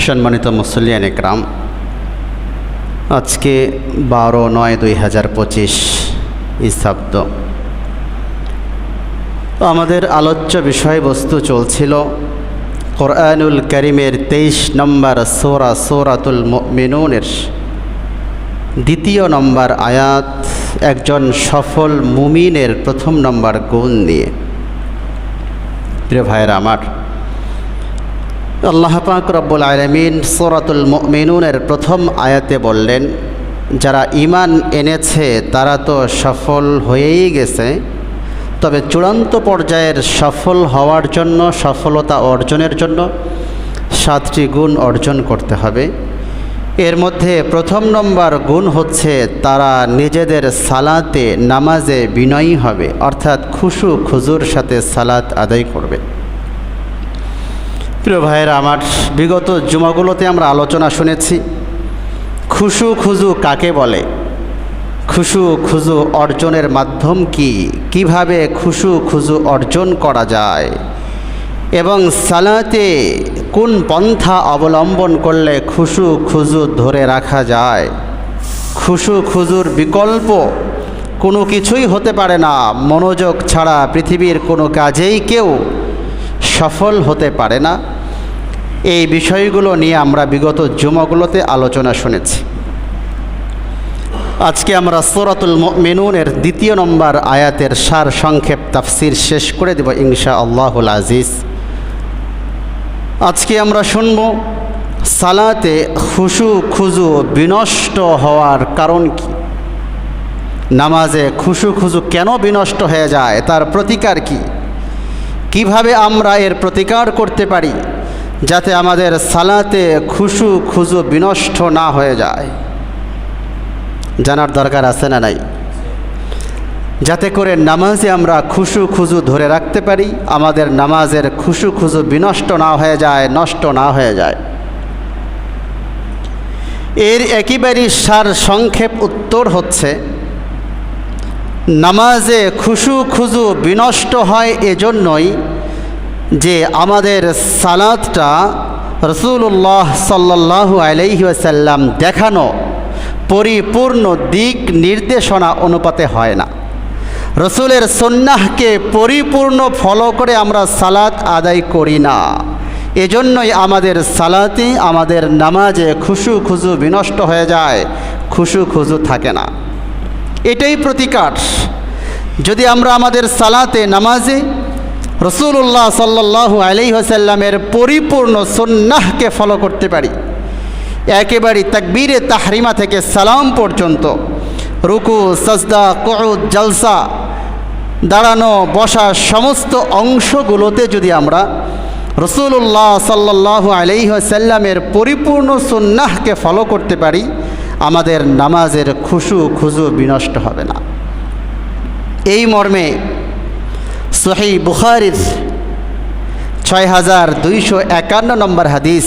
সম্মানিত মুসল্লিয়ান একরাম, আজকে 12/9/2025 ইসাব্দ। আমাদের আলোচ্য বিষয়বস্তু চলছিল কোরআনুল কারীমের 23 নম্বর সূরা সূরাতুল মুমিনুনের 2 নম্বর আয়াত, একজন সফল মুমিনের 1 নম্বর গুণ নিয়ে। প্রিয় ভাইয়েরা আমার, আল্লাহ পাক রব্বুল আলামিন সূরাতুল মুমিনুনের 1ম আয়াতে বললেন, যারা ঈমান এনেছে তারা তো সফল হয়েই গেছে, তবে চূড়ান্ত পর্যায়ের সফল হওয়ার জন্য, সফলতা অর্জনের জন্য 7টি গুণ অর্জন করতে হবে। এর মধ্যে 1ম নম্বর গুণ হচ্ছে তারা নিজেদের সালাতে, নামাজে বিনয়ী হবে, অর্থাৎ খুশু খুজুর সাথে সালাত আদায় করবে। প্রিয় ভাইয়েরা আমার, বিগত জুমাগুলোতে আমরা আলোচনা শুনেছি খুশু খুজু কাকে বলে, খুশু খুজু অর্জনের মাধ্যম কি, কিভাবে খুশু খুজু অর্জন করা যায়, এবং সালাতে কোন পন্থা অবলম্বন করলে খুশু খুজু ধরে রাখা যায়। খুশু খুজুর বিকল্প কোনো কিছুই হতে পারে না। মনোযোগ ছাড়া পৃথিবীর কোনো কাজেই কেউ সফল হতে পারে না। এই বিষয়গুলো নিয়ে আমরা বিগত জুমাগুলোতে আলোচনা শুনেছি। আজকে আমরা সূরাতুল মুমিনুনের 2 নম্বর আয়াতের সার সংক্ষেপ তাফসির শেষ করে দেব ইনশাআল্লাহুল আজিজ। আজকে আমরা শুনব সালাতে খুশু খুজু বিনষ্ট হওয়ার কারণ কি, নামাজে খুশু খুজু কেন বিনষ্ট হয়ে যায়, তার প্রতিকার কি, কিভাবে আমরা এর প্রতিকার করতে পারি যাতে আমাদের সালাতে খুশু খুজু বিনষ্ট না হয়ে যায়। জানার দরকার আছে না নাই? যাতে করে নামাজে আমরা খুশু খুজু ধরে রাখতে পারি, আমাদের নামাজের খুশু খুজু বিনষ্ট না হয়ে যায়, নষ্ট না হয়ে যায়। এর একেবারেই সার সংক্ষেপ উত্তর হচ্ছে, নামাজে খুশু খুজু বিনষ্ট হয় এজন্যই যে আমাদের সালাতটা রাসূলুল্লাহ সাল্লাল্লাহু আলাইহি ওয়াসাল্লাম দেখানো পরিপূর্ণ দিক নির্দেশনা অনুপাতে হয় না। রসুলের সুন্নাহকে পরিপূর্ণ ফলো করে আমরা সালাত আদায় করি না। এজন্যই আমাদের সালাতে, আমাদের নামাজে খুশু খুজু বিনষ্ট হয়ে যায়, খুশু খুজু থাকে না। এটাই প্রতিকার। যদি আমরা আমাদের সালাতে, নামাজে রাসূলুল্লাহ সাল্লাল্লাহু আলাইহি ওয়াসাল্লামের পরিপূর্ণ সুন্নাহকে ফলো করতে পারি, একেবারে তাকবীরে তাহরিমা থেকে সালাম পর্যন্ত, রুকু, সাজদা, কুউদ, জালসা, দাঁড়ানো, বসা, সমস্ত অংশগুলোতে যদি আমরা রাসূলুল্লাহ সাল্লাল্লাহু আলাইহি ওয়াসাল্লামের পরিপূর্ণ সুন্নাহকে ফলো করতে পারি, আমাদের নামাজের খুশু খুজু বিনষ্ট হবে না। এই মর্মে সহিহ বুখারীর 6251 নম্বর হাদিস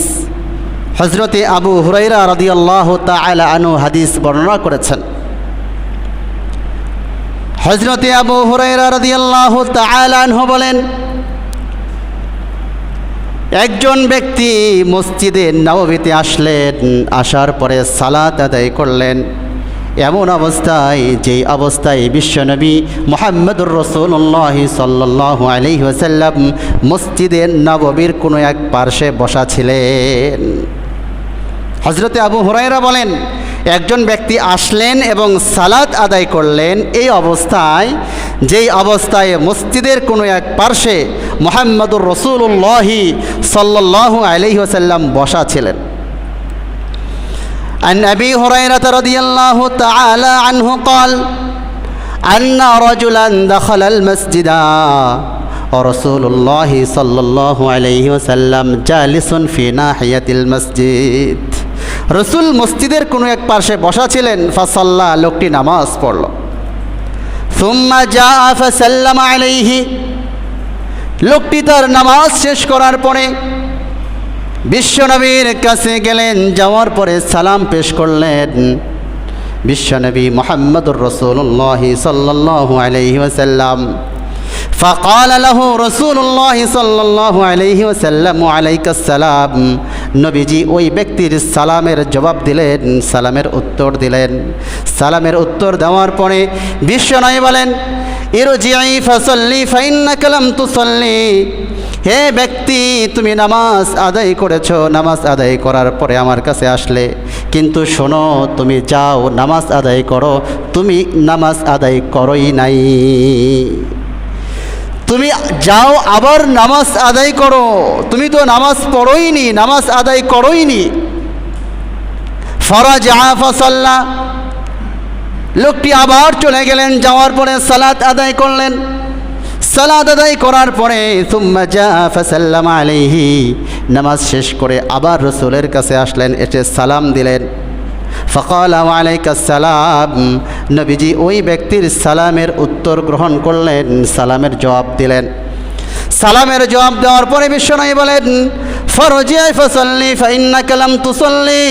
হযরতে আবু হুরায়রা রাদিয়াল্লাহু তাআলা আনহু হাদিস বর্ণনা করেছেন। হযরতে আবু হুরায়রা রাদিয়াল্লাহু তাআলা আনহু বলেন, একজন ব্যক্তি মসজিদে নববীতে আসলেন, আসার পরে সালাত আদায় করলেন এমন অবস্থায়, যেই অবস্থায় বিশ্বনবী মুহাম্মদুর রাসূলুল্লাহ সাল্লাল্লাহু আলাইহি ওয়াসাল্লাম মসজিদে নববীর কোনো এক পার্শ্বে বসা ছিলেন। হযরতে আবু হুরায়রা বলেন, একজন ব্যক্তি আসলেন এবং সালাত আদায় করলেন এই অবস্থায়, যেই অবস্থায় মসজিদের কোনো এক পার্শ্বে মুহাম্মদুর রাসূলুল্লাহ সাল্লাল্লাহু আলাইহি ওয়াসাল্লাম বসা ছিলেন। عن أبي هريرة رضي الله تعالى عنه قال أن رجلا دخل المسجد ورسول الله صلى الله عليه وسلم جالس في ناحية المسجد। রসুল মসজিদের কোনো এক পাশে বসা ছিলেন। ফাসাল্লা, লোকটি নামাজ পড়ল। সুম্মা জাআ ফাসাল্লামা আলাইহি, লোকটি তার নামাজ শেষ করার পরে বিশ্বনবীর কাছে গেলেন, যাওয়ার পরে সালাম পেশ করলেন। বিশ্বনবী মুহাম্মদুর রাসূলুল্লাহ সাল্লাল্লাহু আলাইহি ওয়াসাল্লাম فقال له رسول الله صلى الله عليه وسلم عليك السلام নবীজি ওই ব্যক্তির সালামের জবাব দিলেন, সালামের উত্তর দিলেন। সালামের উত্তর দেওয়ার পরে বিশ্বনবী বলেন, ইরজিই ফাসাল্লি ফাইন্নাকা লাম তুসাল্লি। হে ব্যক্তি, তুমি নামাজ আদায় করেছো, নামাজ আদায় করার পরে আমার কাছে আসলে, কিন্তু শোনো, তুমি যাও নামাজ আদায় করো, তুমি নামাজ আদায় করোই নাই। তুমি যাও আবার নামাজ আদায় করো, তুমি তো নামাজ পড়োইনি, নামাজ আদায় করোইনি। ফারাজা ফাসাল্লা, লোকটি আবার চলে গেলেন, যাওয়ার পরে সালাত আদায় করলেন। সালাত আদায় করার পরে সুম্মা জা ফাসাল্লামা আলাইহি, নামাজ শেষ করে আবার রাসূলের কাছে আসলেন, এসে সালাম দিলেন। ফাকাল ওয়ালাইকাস সালাম, নবীজি ওই ব্যক্তির সালামের উত্তর গ্রহণ করলেন, সালামের জবাব দিলেন। সালামের জবাব দেওয়ার পরে বিশ্বনবী বলেন, ফারজিই ফাসাল্লি ফাইন্নাকা লাম তুসাল্লি।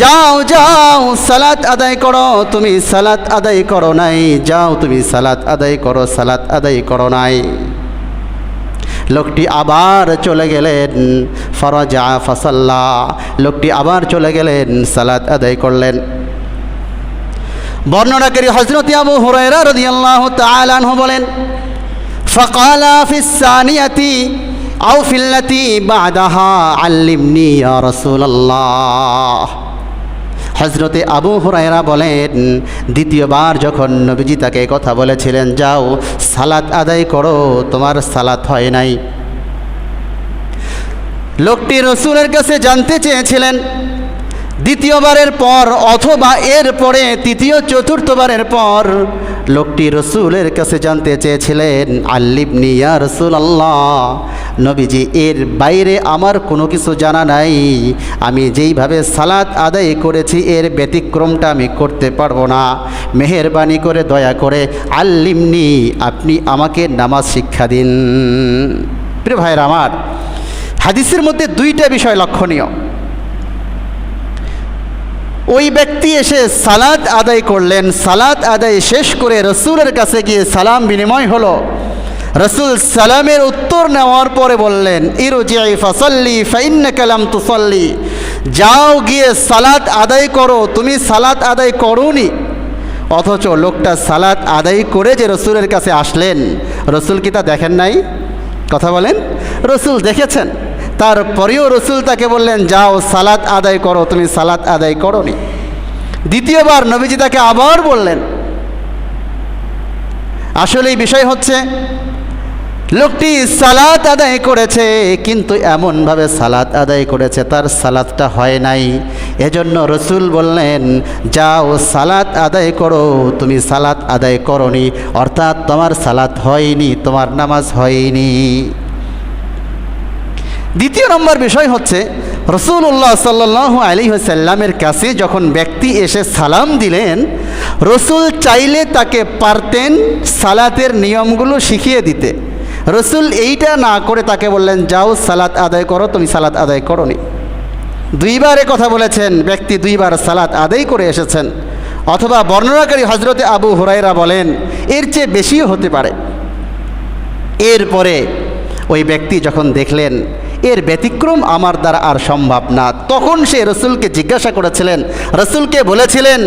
যাও যাও সালাত আদায় করো, তুমি সালাত আদায় করো নাই, যাও তুমি সালাত আদায় করো, সালাত আদায় করো নাই। লোকটি আবার চলে গেলেন, ফারাজা ফাসাল্লা, লোকটি আবার চলে গেলেন, সালাত আদায় করলেন। বর্ণনাকারী হযরত আবু হুরায়রা রাদিয়াল্লাহু তাআলা আনহু বলেন, ফাকালা ফিস সানিয়াতি আও ফিল্লাতি বাদাহা আল্লিমনি ইয়া রাসূলুল্লাহ। হযরতে আবু হুরায়রা বলেন, দ্বিতীয়বার যখন নবীজি তাকে কথা বলেছিলেন, যাও সালাত আদায় করো, তোমার সালাত হয় নাই। লোকটি রাসূলের কাছে জানতে চেয়েছিলেন, দ্বিতীয়বারের পর অথবা এর পরে তৃতীয় চতুর্থবারের পর লোকটি রাসূলের কাছে জানতে চেয়েছিলেন, আল্লিমনি ইয়া রাসূলুল্লাহ, নবীজি এর বাইরে আমার কোনো কিছু জানা নাই, আমি যেইভাবে সালাত আদায় করেছি এর ব্যতিক্রমটা আমি করতে পারবো না, মেহেরবানি করে দয়া করে আল্লিমনি, আপনি আমাকে নামাজ শিক্ষা দিন। প্রিয় ভাইরা আমার, হাদিসের মধ্যে দুইটা বিষয় লক্ষণীয়। ওই ব্যক্তি এসে সালাত আদায় করলেন, সালাত আদায় শেষ করে রাসূলের কাছে গিয়ে সালাম বিনিময় হলো। রাসূল সালামের উত্তর নেওয়ার পরে বললেন, ইরজিই ফাসাল্লি ফাইন্নাকা লাম তুসাল্লি। যাও গিয়ে সালাত আদায় করো, তুমি সালাত আদায় করোনি। অথচ লোকটা সালাত আদায় করে যে রাসূলের কাছে আসলেন, রাসূল কি তা দেখেন নাই? কথা বলেন, রাসূল দেখেছেন। তারপরেও রাসূল তাকে বললেন, যাও সালাত আদায় করো, তুমি সালাত আদায় করোনি। দ্বিতীয়বার নবীজি তাকে আবার বললেন। আসলে এই বিষয় হচ্ছে, লোকটি সালাত আদায় করেছে, কিন্তু এমনভাবে সালাত আদায় করেছে তার সালাতটা হয় নাই। এজন্য রাসূল বললেন, যাও সালাত আদায় করো, তুমি সালাত আদায় করোনি, অর্থাৎ তোমার সালাত হয়নি, তোমার নামাজ হয়নি। দ্বিতীয় নম্বর বিষয় হচ্ছে, রাসূলুল্লাহ সাল্লাল্লাহু আলাইহি ওয়াসাল্লামের কাছে যখন ব্যক্তি এসে সালাম দিলেন, রাসূল চাইলে তাকে পারতেন সালাতের নিয়মগুলো শিখিয়ে দিতে। রাসূল এইটা না করে তাকে বললেন, যাও সালাত আদায় করো, তুমি সালাত আদায় করোনি। দুইবারে কথা বলেছেন, ব্যক্তি দুইবার সালাত আদায় করে এসেছেন। অথবা বর্ণনাকারী হযরতে আবু হুরায়রা বলেন, এর চেয়ে বেশিও হতে পারে। এরপরে ওই ব্যক্তি যখন দেখলেন এর ব্যতিক্রম আমার দ্বারা আর সম্ভব না, তখন সে রাসূলকে জিজ্ঞাসা করেছিলেন, রাসূলকে বলেছিলেন,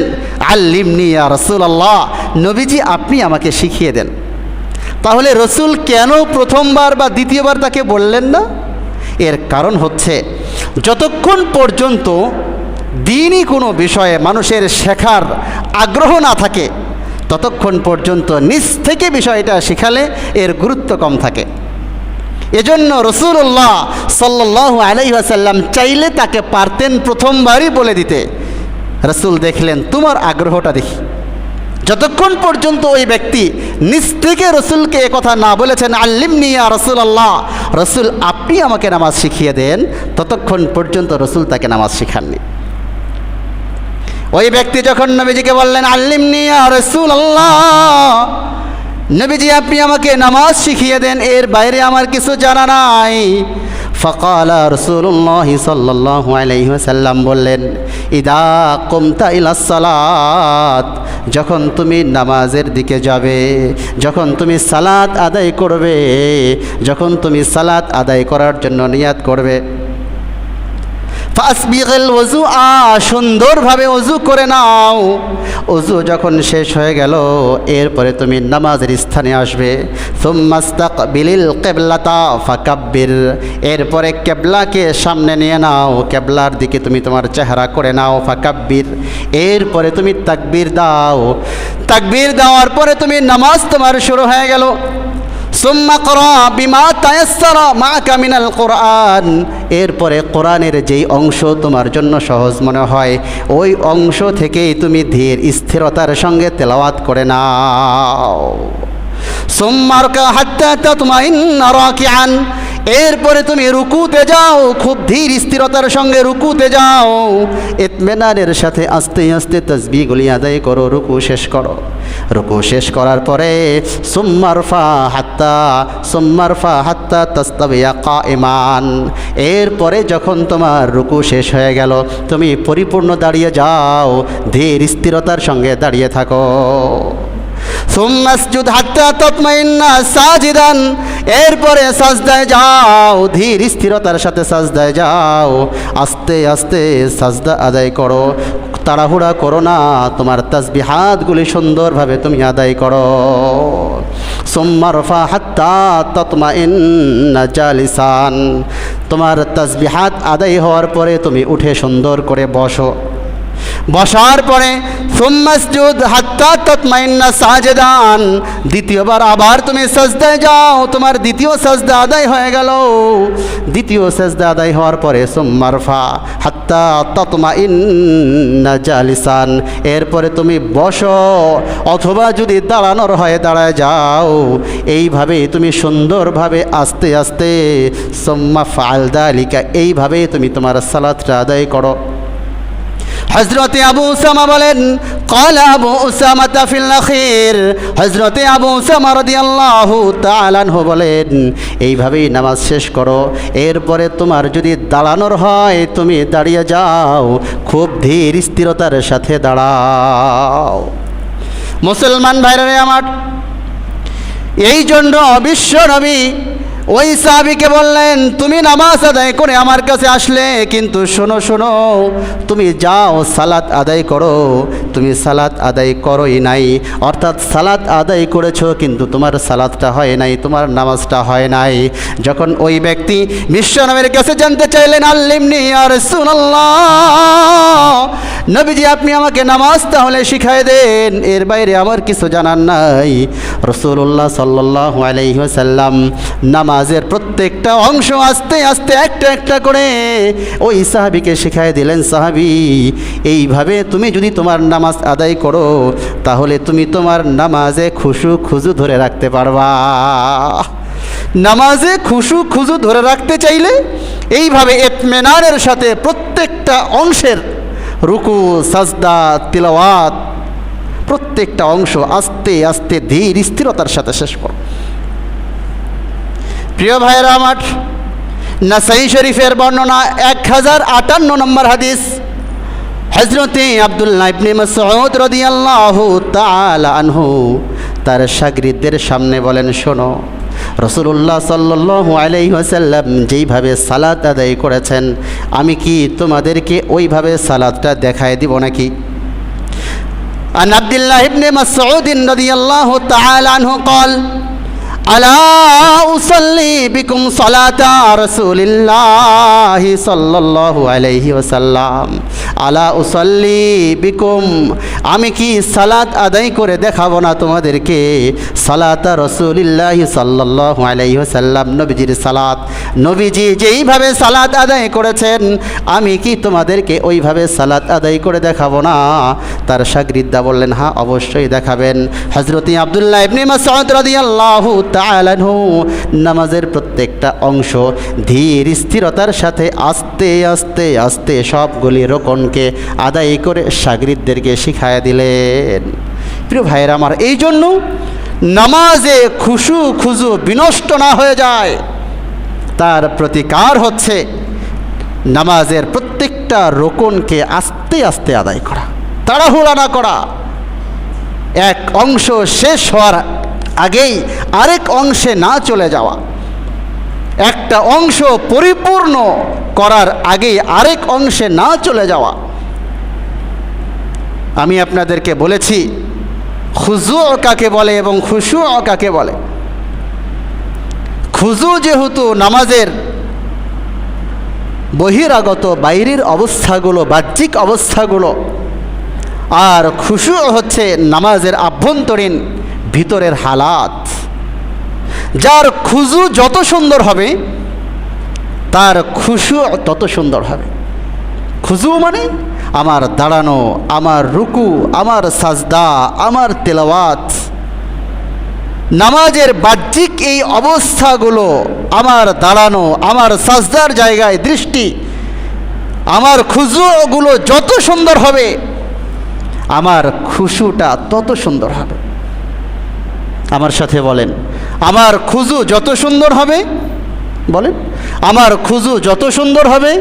আল্লিমনি ইয়া রাসূলুল্লাহ, নবীজি আপনি আমাকে শিখিয়ে দেন। তাহলে রাসূল কেন প্রথমবার বা দ্বিতীয়বার তাকে বললেন না? এর কারণ হচ্ছে, যতক্ষণ পর্যন্ত দ্বীনি কোনো বিষয়ে মানুষের শেখার আগ্রহ না থাকে, ততক্ষণ পর্যন্ত নিজ থেকে বিষয়টা শেখালে এর গুরুত্ব কম থাকে। এজন্য রাসূলুল্লাহ সাল্লাল্লাহু আলাইহি ওয়াসাল্লাম চাইলে তাকে পারতেন প্রথমবারই বলে দিতে। রাসূল দেখলেন তোমার আগ্রহটা দেখি। যতক্ষণ পর্যন্ত ওই ব্যক্তি নিজ থেকে রাসূলকে একথা না বলেছেন, আল্লিমনি ইয়া রাসূলুল্লাহ, রাসূল আপনি আমাকে নামাজ শিখিয়ে দেন, ততক্ষণ পর্যন্ত রাসূল তাকে নামাজ শিখাননি। ওই ব্যক্তি যখন নবীজিকে বললেন, আল্লিমনি ইয়া রাসূলুল্লাহ, নবীজি আপনি আমাকে নামাজ শিখিয়ে দেন, এর বাইরে আমার কিছু জানা নাই। ফাকালা রাসূলুল্লাহ সাল্লাল্লাহু আলাইহি ওয়াসাল্লাম বললেন, ইদা কুমতা ইলাস সালাত, যখন তুমি নামাজের দিকে যাবে, যখন তুমি সালাত আদায় করবে, যখন তুমি সালাত আদায় করার জন্য নিয়াত করবে, ফাসবিগিল ওযুআ, সুন্দরভাবে ওযু করে নাও। ওযু যখন শেষ হয়ে গেল, এরপরে তুমি নামাজের স্থানে আসবে। সুম্মাস্তাকবিলিল কিবলাতা ফাকাব্বির, এরপরে কিবলাকে সামনে নিয়ে নাও, কিবলার দিকে তুমি তোমার চেহারা করে নাও। ফাকাব্বির, এরপরে তুমি তাকবীর দাও। তাকবীর দেওয়ার পরে তুমি নামাজ তোমার শুরু হয়ে গেল। সুম্মা ক্রা বিমা তায়াসসারা মাআকা মিনাল কুরআন, এরপরে কোরআনের যেই অংশ তোমার জন্য সহজ মনে হয় ওই অংশ থেকেই তুমি ধীর স্থিরতার সঙ্গে তেলাওয়াত করে নাও। সুম্মা রকা হাত্তা তাতমাইন্না রাকিআন, এরপরে তুমি রুকুতে যাও, খুব ধীর স্থিরতার সঙ্গে রুকুতে যাও। ইতমিনানের সাথে আস্তে আস্তে তাসবিহগুলি আদায় করো, রুকু শেষ করো। রুকু শেষ করার পরে সুম্মারফা হাত্তা তাস্তাবিয়া কাইমান, এরপরে যখন তোমার রুকু শেষ হয়ে গেল তুমি পরিপূর্ণ দাঁড়িয়ে যাও, ধীর স্থিরতার সঙ্গে দাঁড়িয়ে থাকো। সুম্মাসজুদ হাত্তা তাতমাইন্না সাজিদান, এরপরে সাজদায় যাও, ধীর স্থিরতার সাথে সাজদায় যাও, আস্তে আস্তে সাজদা আদায় করো, তাড়াহুড়া করো না, তোমার তাসবিহাতগুলি সুন্দরভাবে তুমি আদায় করো। সুম্মা রফা হাত্তা তাতমাইন্না জালিসান, তোমার তাসবিহাত আদায় হওয়ার পরে তুমি উঠে সুন্দর করে বসো। বসার পরে সুম্মাসজুদ হাত্তা তাতমাইন্না সাজিদান, দ্বিতীয়বার আবার তুমি সাজদায় যাও, তোমার দ্বিতীয় সাজদা আদায় হয়ে গেল। দ্বিতীয় সাজদা আদায় হওয়ার পরে সুম্মারফা হাত্তা তাতমাইন্না জালিসান, এরপরে তুমি বসো, অথবা যদি দাঁড়ানোর হয় দাঁড়ায় যাও। এইভাবে তুমি সুন্দরভাবে আস্তে আস্তে সুম্মা ফাআল যালিকা, এইভাবে তুমি তোমার সালাতটা আদায় করো। হযরতে আবু উসামা বলেন, ক্বালা আবু উসামা ফিল আখির, হযরতে আবু উসামা রাদিয়াল্লাহু তাআলা আনহু বলেন, এইভাবেই নামাজ শেষ করো। এরপরে তোমার যদি দাঁড়ানোর হয় তুমি দাঁড়িয়ে যাও, খুব ধীর স্থিরতার সাথে দাঁড়াও। মুসলমান ভাইরা আমার, এই জন্য বিশ্ব নবী ওই সাহাবীকে বললেন, তুমি নামাজ আদায় করে আমার কাছে আসলে, কিন্তু শোনো শোনো, তুমি যাও সালাত আদায় করো। তুমি সালাত আদায় করোই নাই, অর্থাৎ সালাত আদায় করেছো কিন্তু তোমার সালাতটা হয় নাই, তোমার নামাজটা হয় নাই। যখন ওই ব্যক্তি বিশ্বনবীর কাছে জানতে চাইলেন, আল্লিমনি ইয়া রাসূলুল্লাহ, নবীজি আপনি আমাকে নামাজ তাহলে শিখাই দেন, এর বাইরে আমার কিছু জানার নাই। রাসূলুল্লাহ সাল্লাল্লাহু আলাইহি ওয়াসাল্লাম নামাজের প্রত্যেকটা অংশ আস্তে আস্তে একটা একটা করে ওই সাহাবীকে শিখাই দিলেন। সাহাবী, এইভাবে তুমি যদি তোমার নামাজ আদায় করো তাহলে তুমি তোমার নামাজে খুশু খুজু ধরে রাখতে পারবা। নামাজে খুশু খুজু ধরে রাখতে চাইলে এইভাবে ইতমিনানের সাথে প্রত্যেকটা অংশের রুকু, সাজদা, তিলাওয়াত, প্রত্যেকটা অংশ আস্তে আস্তে ধীর স্থিরতার সাথে শেষ করো। প্রিয় ভাইরা আমার, নাসাই শরীফের বর্ণনা 1058 নম্বর হাদিস, হযরতে আব্দুল্লাহ ইবনে মাসউদ রাদিয়াল্লাহু তাআলা আনহু তার শাগিরদের সামনে বলেন, শোনো, রাসূলুল্লাহ সাল্লাল্লাহু আলাইহি ওয়াসাল্লাম যেইভাবে সালাত আদায় করেছেন আমি কি তোমাদেরকে ওইভাবে সালাতটা দেখায় দিব নাকি? আন আব্দুল্লাহ ইবনে মাসউদ রাদিয়াল্লাহু তাআলা আনহু قال আলা উসাল্লি বিকুম সালাতা রাসূলিল্লাহি সাল্লাল্লাহু আলাইহি ওয়াসাল্লাম, আলা উসাল্লি বিকুম, আমি কি সালাত আদায় করে দেখাবো না তোমাদেরকে? সালাতা রাসূলিল্লাহি সাল্লাল্লাহু আলাইহি ওয়াসাল্লাম, নবীজির সালাত, নবীজি যেইভাবে সালাত আদায় করেছেন আমি কি তোমাদেরকে ওইভাবে সালাত আদায় করে দেখাবো না? তার শাগিরদরা বললেন, হ্যাঁ অবশ্যই দেখাবেন। হযরত আব্দুল্লাহ ইবনে মাসউদ রাদিয়াল্লাহু তাআলা আনহু নামাজের প্রত্যেকটা অংশ ধীর স্থিরতার সাথে আস্তে আস্তে আস্তে সবগুলি রোকনকে আদায় করে শাগিরদেরকে শিখায়া দিলেন। প্রিয় ভাইয়েরা আমার, এই জন্য নামাজে খুশু খুজু বিনষ্ট না হয়ে যায় তার প্রতিকার হচ্ছে নামাজের প্রত্যেকটা রোকনকে আস্তে আস্তে আদায় করা, তাড়াহুড়া না করা। এক অংশ শেষ হওয়ার আগেই আরেক অংশে না চলে যাওয়া, একটা অংশ পরিপূর্ণ করার আগে আরেক অংশে না চলে যাওয়া। আমি আপনাদেরকে বলেছি খুজু কাকে বলে এবং খুশু কাকে বলে। খুজু যেহেতু নামাজের বহিরাগত বাইরের অবস্থাগুলো, বাহ্যিক অবস্থাগুলো, আর খুশু হচ্ছে নামাজের আভ্যন্তরীণ ভিতরের হালাত। যার খুজু যত সুন্দর হবে তার খুশু তত সুন্দর হবে। খুজু মানে আমার দাঁড়ানো, আমার রুকু, আমার সাজদা, আমার তেলাওয়াত, নামাজের বাহ্যিক এই অবস্থাগুলো, আমার দাঁড়ানো, আমার সাজদার জায়গায় দৃষ্টি, আমার খুজুগুলো যত সুন্দর হবে আমার খুশুটা তত সুন্দর হবে। আমার সাথে বলেন, আমার খুজু যত সুন্দর হবে, বলেন, আমার খুজু যত সুন্দর হবে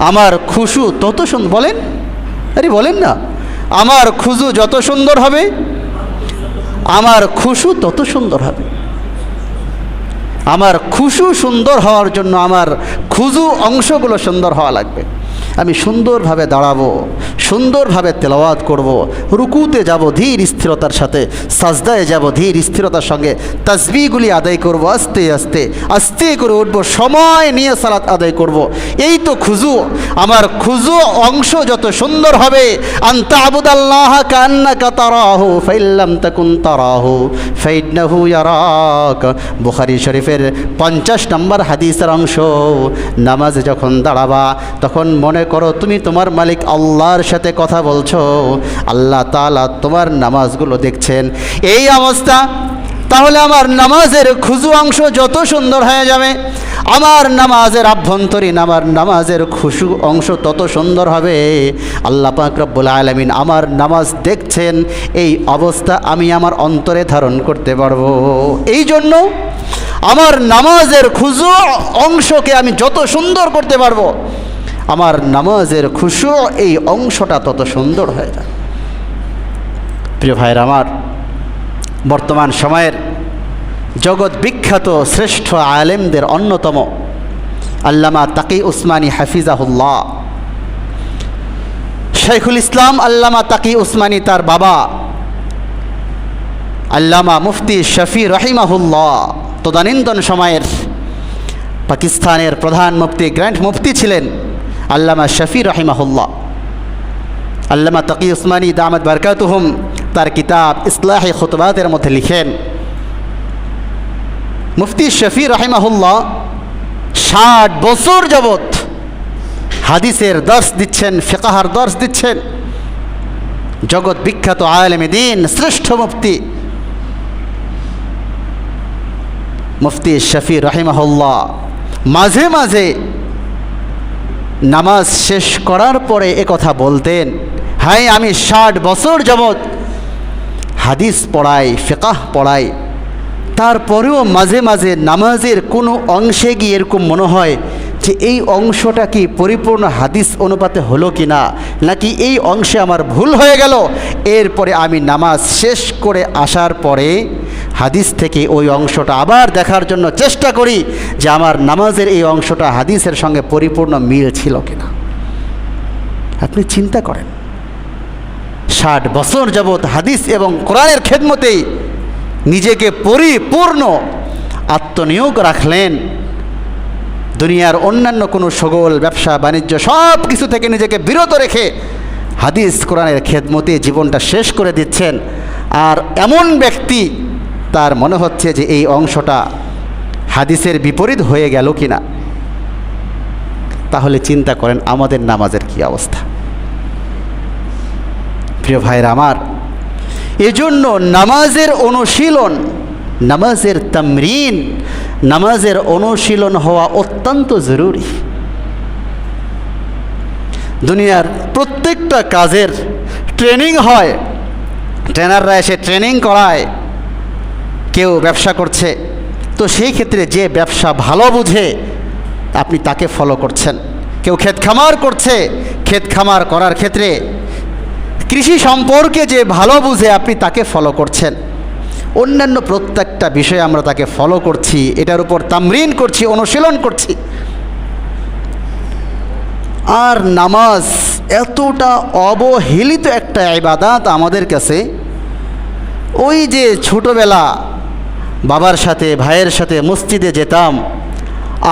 আমার খুশু তত সুন্দর। বলেন, আরে বলেন না, আমার খুজু যত সুন্দর হবে আমার খুশু তত সুন্দর হবে। আমার খুশু সুন্দর হওয়ার জন্য আমার খুজু অংশগুলো সুন্দর হওয়া লাগবে। আমি সুন্দরভাবে দাঁড়াবো, সুন্দরভাবে তেলাওয়াত করব, রুকুতে যাব ধীর স্থিরতার সাথে, সাজদায় যাব ধীর স্থিরতার সঙ্গে, তাসবিহগুলি আদায় করব, আস্তে আস্তে আস্তে করে উঠব, সময় নিয়ে সালাত আদায় করব। এই তো খুজু। আমার খুজু অংশ যত সুন্দর হবে, আনতা আবুদাল্লাহ কান্নাকা তারাহু ফাইল্লাম তাকুন তারাহু ফাইন্নাহু ইয়ারাক। বুখারী শরীফের 50 নম্বর হাদিসের অংশ। নামাজে যখন দাঁড়াবা তখন মনে করো তুমি তোমার মালিক আল্লাহর সাথে কথা বলছো, আল্লাহ তাআলা তোমার নামাজগুলো দেখছেন। এই অবস্থা, তাহলে আমার নামাজের খুজু অংশ যত সুন্দর হয়ে যাবে, আমার নামাজের আভ্যন্তরীণ, আমার নামাজের খুশু অংশ তত সুন্দর হবে। আল্লাহ পাক রব্বুল আলামিন আমার নামাজ দেখছেন, এই অবস্থা আমি আমার অন্তরে ধারণ করতে পারবো। এই জন্য আমার নামাজের খুজু অংশকে আমি যত সুন্দর করতে পারবো, আমার নামাজের খুশু এই অংশটা তত সুন্দর হয়ে যায়। প্রিয় ভাইয়ের আমার, বর্তমান সময়ের জগৎ বিখ্যাত শ্রেষ্ঠ আলেমদের অন্যতম আল্লামা তাকি উসমানী হাফিজাহুল্লাহ, শাইখুল ইসলাম আল্লামা তাকি উসমানী, তার বাবা আল্লামা মুফতি শফি রহিমাহুল্লাহ তদানীন্তন সময়ের পাকিস্তানের প্রধান মুফতি, গ্র্যান্ড মুফতি ছিলেন আল্লামা শফি রহিমাহুল্লাহ। আল্লামা তাকি উসমানী দামাত বারকাতুহুম তার কিতাব ইসলাহে খুতবাতের মধ্যে লিখেন, মুফতি শফি রহিমাহুল্লাহ 60 বছর যাবৎ হাদিসের দর্স দিচ্ছেন, ফিকহের দর্স দিচ্ছেন। জগৎ বিখ্যাত আলেমে দ্বীন, শ্রেষ্ঠ মুফতি মুফতি শফি রহিমাহুল্লাহ মাঝে মাঝে নামাজ শেষ করার পরে একথা বলতেন, হাই আমি 60 বছর যাবৎ হাদিস পড়াই, ফিকহ পড়াই, তারপরেও মাঝে মাঝে নামাজের কোনো অংশে গিয়ে এরকম মনে হয় যে এই অংশটা কি পরিপূর্ণ হাদিস অনুপাতে হলো কি না, নাকি এই অংশে আমার ভুল হয়ে গেল। এরপরে আমি নামাজ শেষ করে আসার পরে হাদিস থেকে ওই অংশটা আবার দেখার জন্য চেষ্টা করি যে আমার নামাজের এই অংশটা হাদিসের সঙ্গে পরিপূর্ণ মিল ছিল কিনা। আপনি চিন্তা করেন, 60 বছর যাবৎ হাদিস এবং কোরআনের খেদমতেই নিজেকে পরিপূর্ণ আত্মনিয়োগ রাখলেন। দুনিয়ার অন্যান্য কোনো সগোল ব্যবসা বাণিজ্য সব কিছু থেকে নিজেকে বিরত রেখে হাদিস কোরআনের খেদমতে জীবনটা শেষ করে দিচ্ছেন। আর এমন ব্যক্তি, তার মনে হচ্ছে যে এই অংশটা হাদিসের বিপরীত হয়ে গেল কিনা। তাহলে চিন্তা করেন আমাদের নামাজের কি অবস্থা। প্রিয় ভাইরা আমার, এজন্য নামাজের অনুশীলন, নামাজের তামরিন, নামাজের অনুশীলন হওয়া অত্যন্ত জরুরি। দুনিয়ার প্রত্যেকটা কাজের ট্রেনিং হয়, ট্রেনাররা এসে ট্রেনিং করায়। কেউ ব্যবসা করছে, তো সেই ক্ষেত্রে যে ব্যবসা ভালো বুঝে আপনি তাকে ফলো করছেন। কেউ ক্ষেত খামার করছে, ক্ষেত খামার করার ক্ষেত্রে কৃষি সম্পর্কে যে ভালো বুঝে আপনি তাকে ফলো করছেন। অন্যান্য প্রত্যেকটা বিষয়ে আমরা তাকে ফলো করছি, এটার উপর তামরিন করছি, অনুশীলন করছি। আর নামাজ এতটা অবহেলিত একটা ইবাদত আমাদের কাছে, ওই যে ছোটোবেলা বাবার সাথে ভাইয়ের সাথে মসজিদে যেতাম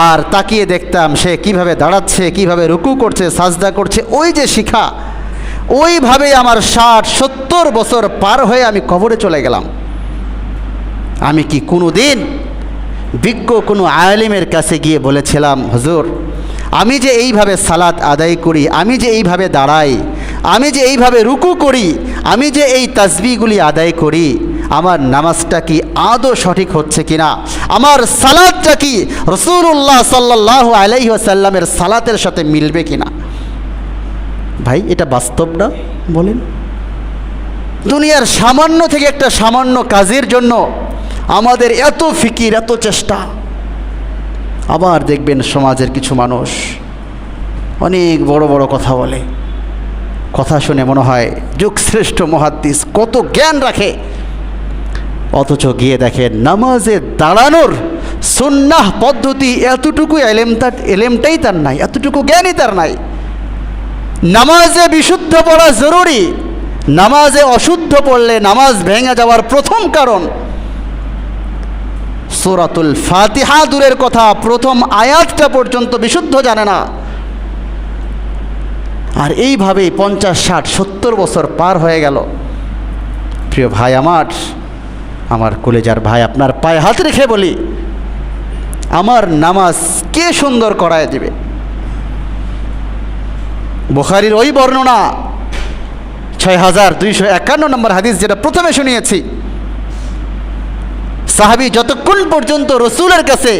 আর তাকিয়ে দেখতাম সে কিভাবে দাঁড়াচ্ছে, কিভাবে রুকু করছে, সাজদা করছে, ওই যে শিখা, ওইভাবেই আমার 60-70 বছর পার হয়ে আমি কবরে চলে গেলাম। আমি কি কোনো দিন বিজ্ঞ কোনো আলেমের কাছে গিয়ে বলেছিলাম, হুজুর আমি যে এইভাবে সালাত আদায় করি, আমি যে এইভাবে দাঁড়াই, আমি যে এইভাবে রুকু করি, আমি যে এই তাসবিহগুলি আদায় করি, আমার নামাজটা কি আদৌ সঠিক হচ্ছে কিনা, আমার সালাতটা কি রাসূলুল্লাহ সাল্লাল্লাহু আলাইহি ওয়াসাল্লামের সালাতের সাথে মিলবে কিনা? ভাই এটা বাস্তব না? বলেন। দুনিয়ার সামান্য থেকে একটা সামান্য কাজের জন্য আমাদের এত ফিকির, এত চেষ্টা। আবার দেখবেন সমাজের কিছু মানুষ অনেক বড় বড় কথা বলে, কথা শুনে মনে হয় যুগশ্রেষ্ঠ মুহাদ্দিস, কত জ্ঞান রাখে, অথচ গিয়ে দেখেন নামাজে দাঁড়ানোর সুন্নাহ পদ্ধতি এতটুকু এলেমটাই তার নাই, এতটুকু জ্ঞানই তার নাই। নামাজে বিশুদ্ধ পড়া জরুরি, নামাজে অশুদ্ধ পড়লে নামাজ ভেঙে যাওয়ার প্রথম কারণ সূরাতুল ফাতিহা দূরের কথা, প্রথম আয়াতটা পর্যন্ত বিশুদ্ধ জানে না। আর এইভাবেই 50, 60, 70 বছর পার হয়ে গেল। প্রিয় ভাই আমার কলেজার ভাই, আপনার পায়ে হাত রেখে বলি, আমার নামাজ কে সুন্দর করায় দিবে? বুখারীর ওই বর্ণনা 6251 নম্বর হাদিস, যেটা প্রথমে শুনিয়েছি, সাহাবী যতক্ষণ পর্যন্ত রসুলের কাছে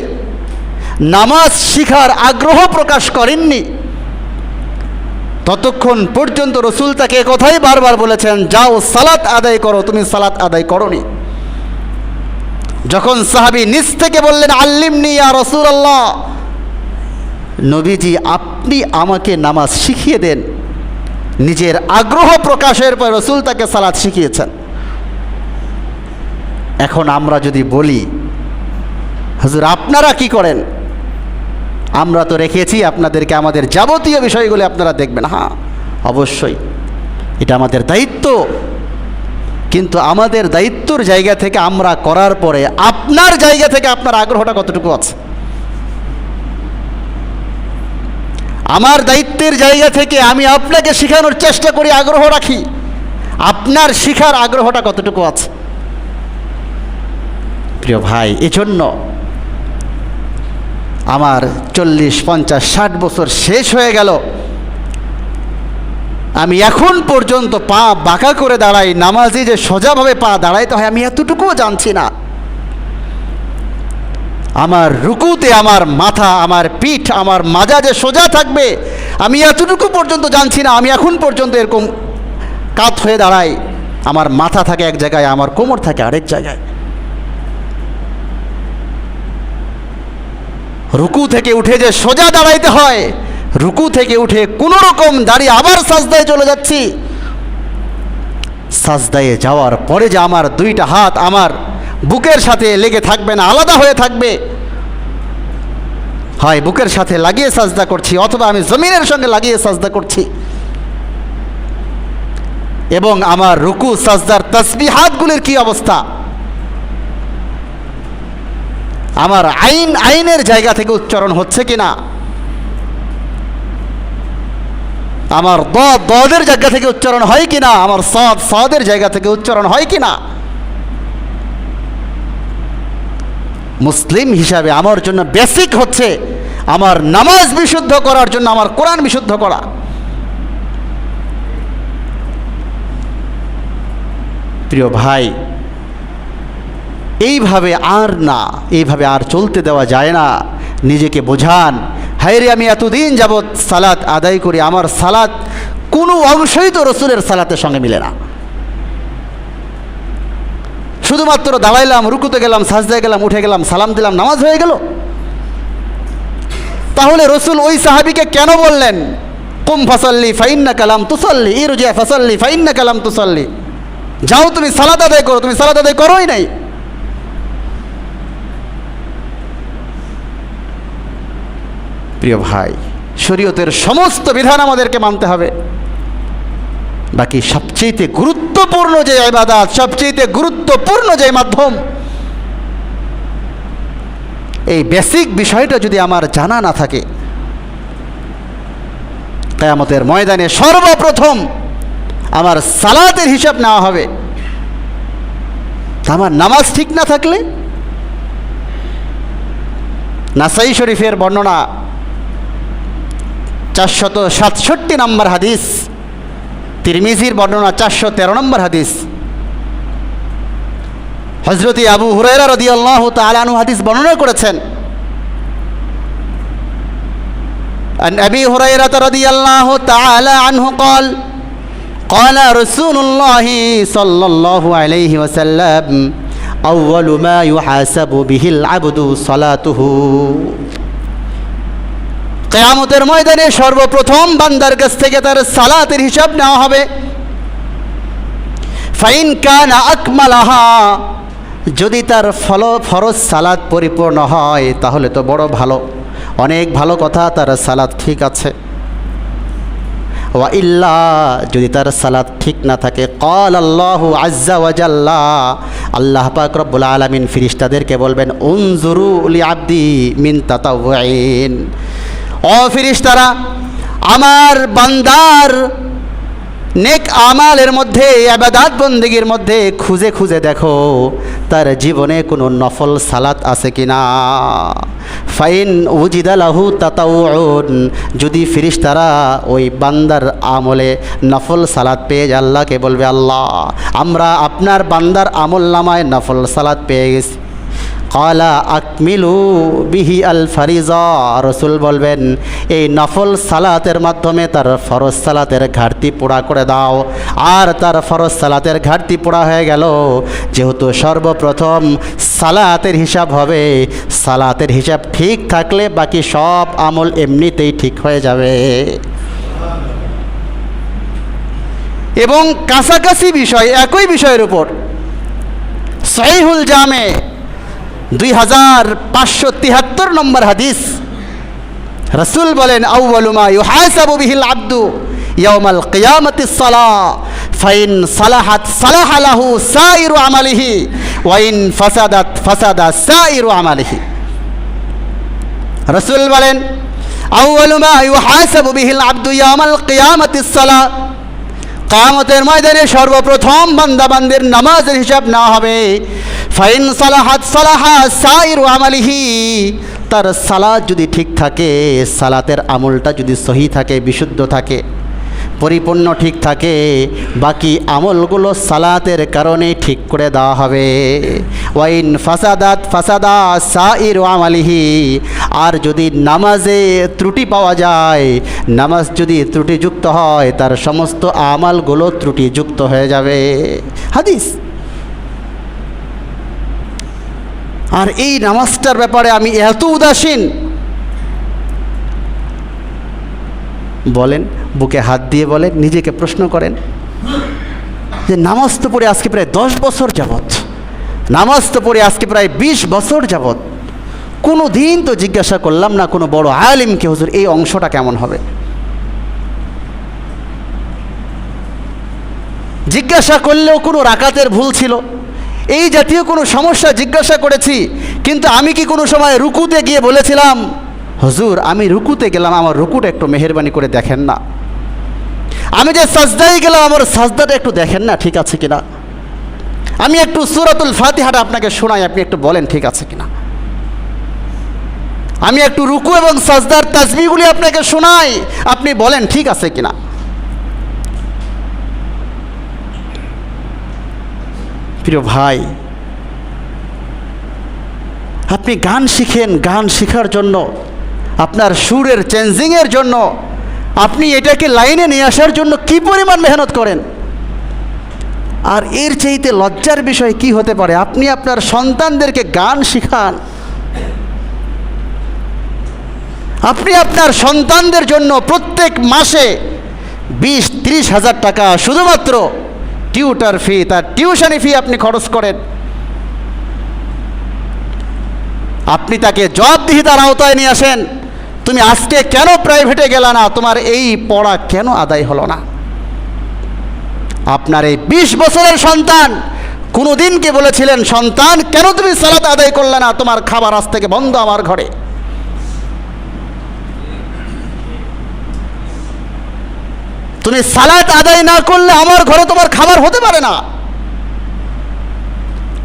নামাজ শিখার আগ্রহ প্রকাশ করেননি, ততক্ষণ পর্যন্ত রসুল তাকে কথাই বারবার বলেছেন, যাও সালাত আদায় করো, তুমি সালাত আদায় করোনি। যখন সাহাবী নিজ থেকে বললেন, আল্লিমনি ইয়া রাসূলুল্লাহ, নবীজি আপনি আমাকে নামাজ শিখিয়ে দেন, নিজের আগ্রহ প্রকাশের পর রসুল তাকে সালাত শিখিয়েছেন। এখন আমরা যদি বলি, হুজুর আপনারা কি করেন? আমরা তো রেখেছি আপনাদেরকে আমাদের যাবতীয় বিষয়গুলি আপনারা দেখবেন। হ্যাঁ, অবশ্যই এটা আমাদের দায়িত্ব, কিন্তু আমাদের দায়িত্বর জায়গা থেকে আমরা করার পরে আপনার জায়গা থেকে আপনার আগ্রহটা কতটুকু আছে? আমার দায়িত্বের জায়গা থেকে আমি আপনাকে শেখানোর চেষ্টা করি, আগ্রহ রাখি, আপনার শিখার আগ্রহটা কতটুকু আছে? প্রিয় ভাই, এজন্য আমার 40, 50, 60 বছর শেষ হয়ে গেল, আমি এখন পর্যন্ত পা বাঁকা করে দাঁড়াই, নামাজে যে সোজাভাবে পা দাঁড়াইতে হয় আমি এতটুকুও জানছি না। আমার রুকুতে আমার মাথা, আমার পিঠ, আমার মাজা যে সোজা থাকবে আমি এতটুকু পর্যন্ত জানছি না। আমি এখন পর্যন্ত এরকম কাত হয়ে দাঁড়াই, আমার মাথা থাকে এক জায়গায়, আমার কোমর থাকে আরেক জায়গায়। রুকু থেকে উঠে যে সোজা দাঁড়াইতে হয়, রুকু থেকে উঠে কোনো রকম দাঁড়িয়ে আবার সাজদায় চলে যাচ্ছি, সাজদায় যাওয়ার পরে যে আমার দুইটা হাত আমার বুকের সাথে লেগে থাকবে না, আলাদা হয়ে থাকবে, হয় বুকের সাথে লাগিয়ে সাজদা করছি অথবা আমি জমিনের সঙ্গে লাগিয়ে সাজদা করছি, এবং আমার রুকু সাজদার তাসবিহাতগুলির কি অবস্থা, আমার আইনের জায়গা থেকে উচ্চারণ হচ্ছে কিনা, আমার দদের জায়গা থেকে উচ্চারণ হয় কিনা, আমার সদের জায়গা থেকে উচ্চারণ হয় কিনা। মুসলিম হিসাবে আমার জন্য বেসিক হচ্ছে আমার নামাজ বিশুদ্ধ করার জন্য আমার কোরআন বিশুদ্ধ করা। প্রিয় ভাই, এইভাবে আর চলতে দেওয়া যায় না। নিজেকে বোঝান, হায়রে আমি এতদিন যাবৎ সালাত আদায় করি, আমার সালাত কোনো অংশই তো রসুলের সালাতের সঙ্গে মিলে না। শুধুমাত্র দাঁড়াইলাম, রুকুতে গেলাম, সাজদায় গেলাম, উঠে গেলাম, সালাম দিলাম, নামাজ হয়ে গেল। তাহলে রসুল ওই সাহাবীকে কেন বললেন, কুম ফাসাল্লি ফাইন্নাকা লাম তুসাল্লি, ইরজি ফাসাল্লি ফাইন্নাকা লাম তুসাল্লি, যাও তুমি সালাত আদায় করো, তুমি সালাত আদায় করোই নাই। প্রিয় ভাই, শরীয়তের সমস্ত বিধান আমাদেরকে মানতে হবে। বাকি সবচেয়ে গুরুত্বপূর্ণ যে ইবাদত, সবচেয়ে গুরুত্বপূর্ণ যে মাধ্যম, এই বেসিক বিষয়টা যদি আমার জানা না থাকে, কিয়ামতের ময়দানে সর্বপ্রথম আমার সালাতের হিসাব নেওয়া হবে। আমার নামাজ ঠিক না থাকলে, নাসাই শরীফের বর্ণনা 467 নম্বর হাদিস, তিরমিজির বর্ণনা 413 নম্বর হাদিস, হযরত আবু হুরায়রা রাদিয়াল্লাহু তাআলা আনহু হাদিস বর্ণনা করেছেন। عن أبي هريرة رضي الله تعالى عنه قال قال رسول الله صلى الله عليه وسلم أول ما يحاسب به العبد صلاته। কিয়ামতের ময়দানে সর্বপ্রথম বান্দার কাছ থেকে তার সালাতের হিসাব নেওয়া হবে। ফাইন কানা আকমালাহা, যদি তার ফরজ সালাত পরিপূর্ণ হয় তাহলে তো বড় ভালো, অনেক ভালো কথা, তার সালাত ঠিক আছে। ওয়া ইল্লা, যদি তার সালাত ঠিক না থাকে, ক্বাল আল্লাহু আজ্জা ওয়া জাল্লা, আল্লাহ পাক রব্বুল আলামিন ফেরেশতাদেরকে বলবেন, উনজুরু লি আবদি মিন তাতাওয়ুইন, ও ফেরেশতারা, আমার বান্দার নেক আমালের মধ্যে, ইবাদত বন্দেগীর মধ্যে খুঁজে খুঁজে দেখো তার জীবনে কোনো নফল সালাত আছে কিনা। ফাইন উজিদা লাহু তাতাউউন, যদি ফেরেশতারা ওই বান্দার আমলে নফল সালাত পেয়ে যায়, আল্লাহকে বলবে, আল্লাহ আমরা আপনার বান্দার আমল নামায় নফল সালাত পেয়ে গেছি। ক্বালা আকমিলু বিহি আল ফারিজা, রাসূল বলবেন এই নফল সালাতের মাধ্যমে তার ফরজ সালাতের ঘাটতি পুরা করে দাও। আর তার ফরজ সালাতের ঘাটতি পুরা হয়ে গেল, যেহেতু সর্বপ্রথম সালাতের হিসাব হবে, সালাতের হিসাব ঠিক থাকলে বাকি সব আমল এমনিতেই ঠিক হয়ে যাবে। এবং কাছাকাছি বিষয়, একই বিষয়ের উপর সহিহুল জামে 2573 নম্বর হাদিস, রাসূল বলেন, আউয়ালু মা ইউহাসাবু বিহিল আবদু ইয়াউমাল কিয়ামাতিস সালাহ, ফাইন সালাহাত সালাহা লাহু সাইরু আমালিহি ওয়া ইন ফাসাদাত ফাসাদা সাইরু আমালিহি। রাসূল বলেন, আউয়ালু মা ইউহাসাবু বিহিল আবদু ইয়াউমাল কিয়ামাতিস সালাহ, কিয়ামতের ময়দানে সর্বপ্রথম বান্দাবান্দির নামাজের হিসাব নেওয়া হবে। ফাইন সালাহাত সালাহা সাইরু আমালিহি, তার সালাত যদি ঠিক থাকে, সালাতের আমলটা যদি সহি থাকে, বিশুদ্ধ থাকে, পরিপূর্ণ ঠিক থাকে, বাকি আমলগুলো সালাতের কারণে ঠিক করে দেওয়া হবে। ওয়াইন ফাসাদাত ফাসাদা সাইরু আমালিহি, আর যদি নামাজে ত্রুটি পাওয়া যায়, নামাজ যদি ত্রুটিযুক্ত হয়, তার সমস্ত আমলগুলো ত্রুটিযুক্ত হয়ে যাবে। হাদিস। আর এই নামাজটার ব্যাপারে আমি এত উদাসীন, বলেন, বুকে হাত দিয়ে বলেন, নিজেকে প্রশ্ন করেন যে নামাজ তো পড়ে আজকে প্রায় 10 বছর যাবৎ, নামাজ তো পড়ে আজকে প্রায় 20 বছর যাবৎ, কোনো দিন তো জিজ্ঞাসা করলাম না কোনো বড় আলিমকে, হুজুর এই অংশটা কেমন হবে। জিজ্ঞাসা করলেও কোনো রাকাতের ভুল ছিল, এই জাতীয় কোনো সমস্যা জিজ্ঞাসা করেছি, কিন্তু আমি কি কোনো সময় রুকুতে গিয়ে বলেছিলাম, হুজুর আমি রুকুতে গেলাম, আমার রুকুটা একটু মেহেরবানি করে দেখেন না, আমি যে সাজদায় গেলাম আমার সাজদাটা একটু দেখেন না ঠিক আছে কিনা, আমি একটু সূরাতুল ফাতিহাটা আপনাকে শোনাই, আপনি একটু বলেন ঠিক আছে কিনা, আমি একটু রুকু এবং সাজদার তাসবিহগুলি আপনাকে শোনাই, আপনি বলেন ঠিক আছে কিনা। প্রিয় ভাই, আপনি গান শিখেন, গান শেখার জন্য, আপনার সুরের চেঞ্জিংয়ের জন্য, আপনি এটাকে লাইনে নিয়ে আসার জন্য কি পরিমাণ মেহনত করেন। আর এর চাইতে লজ্জার বিষয় কি হতে পারে, আপনি আপনার সন্তানদেরকে গান শিখান, আপনি আপনার সন্তানদের জন্য প্রত্যেক মাসে 20-30 হাজার টাকা শুধুমাত্র টিউটার ফি, তার টিউশনি ফি আপনি খরচ করেন। আপনি তাকে জবাবদিহিতার আওতায় নিয়ে আসেন, তুমি আজকে কেন প্রাইভেটে গেলা না, তোমার এই পড়া কেন আদায় হলো না? আপনার এই 20 বছরের সন্তান কোনোদিন কি বলেছিলেন, সন্তান কেন তুমি সালাত আদায় করলে না, তোমার খাবার আজ থেকে বন্ধ আমার ঘরে? তুমি সালাত আদায় না করলে আমার ঘরে তোমার খাবার হতে পারে না।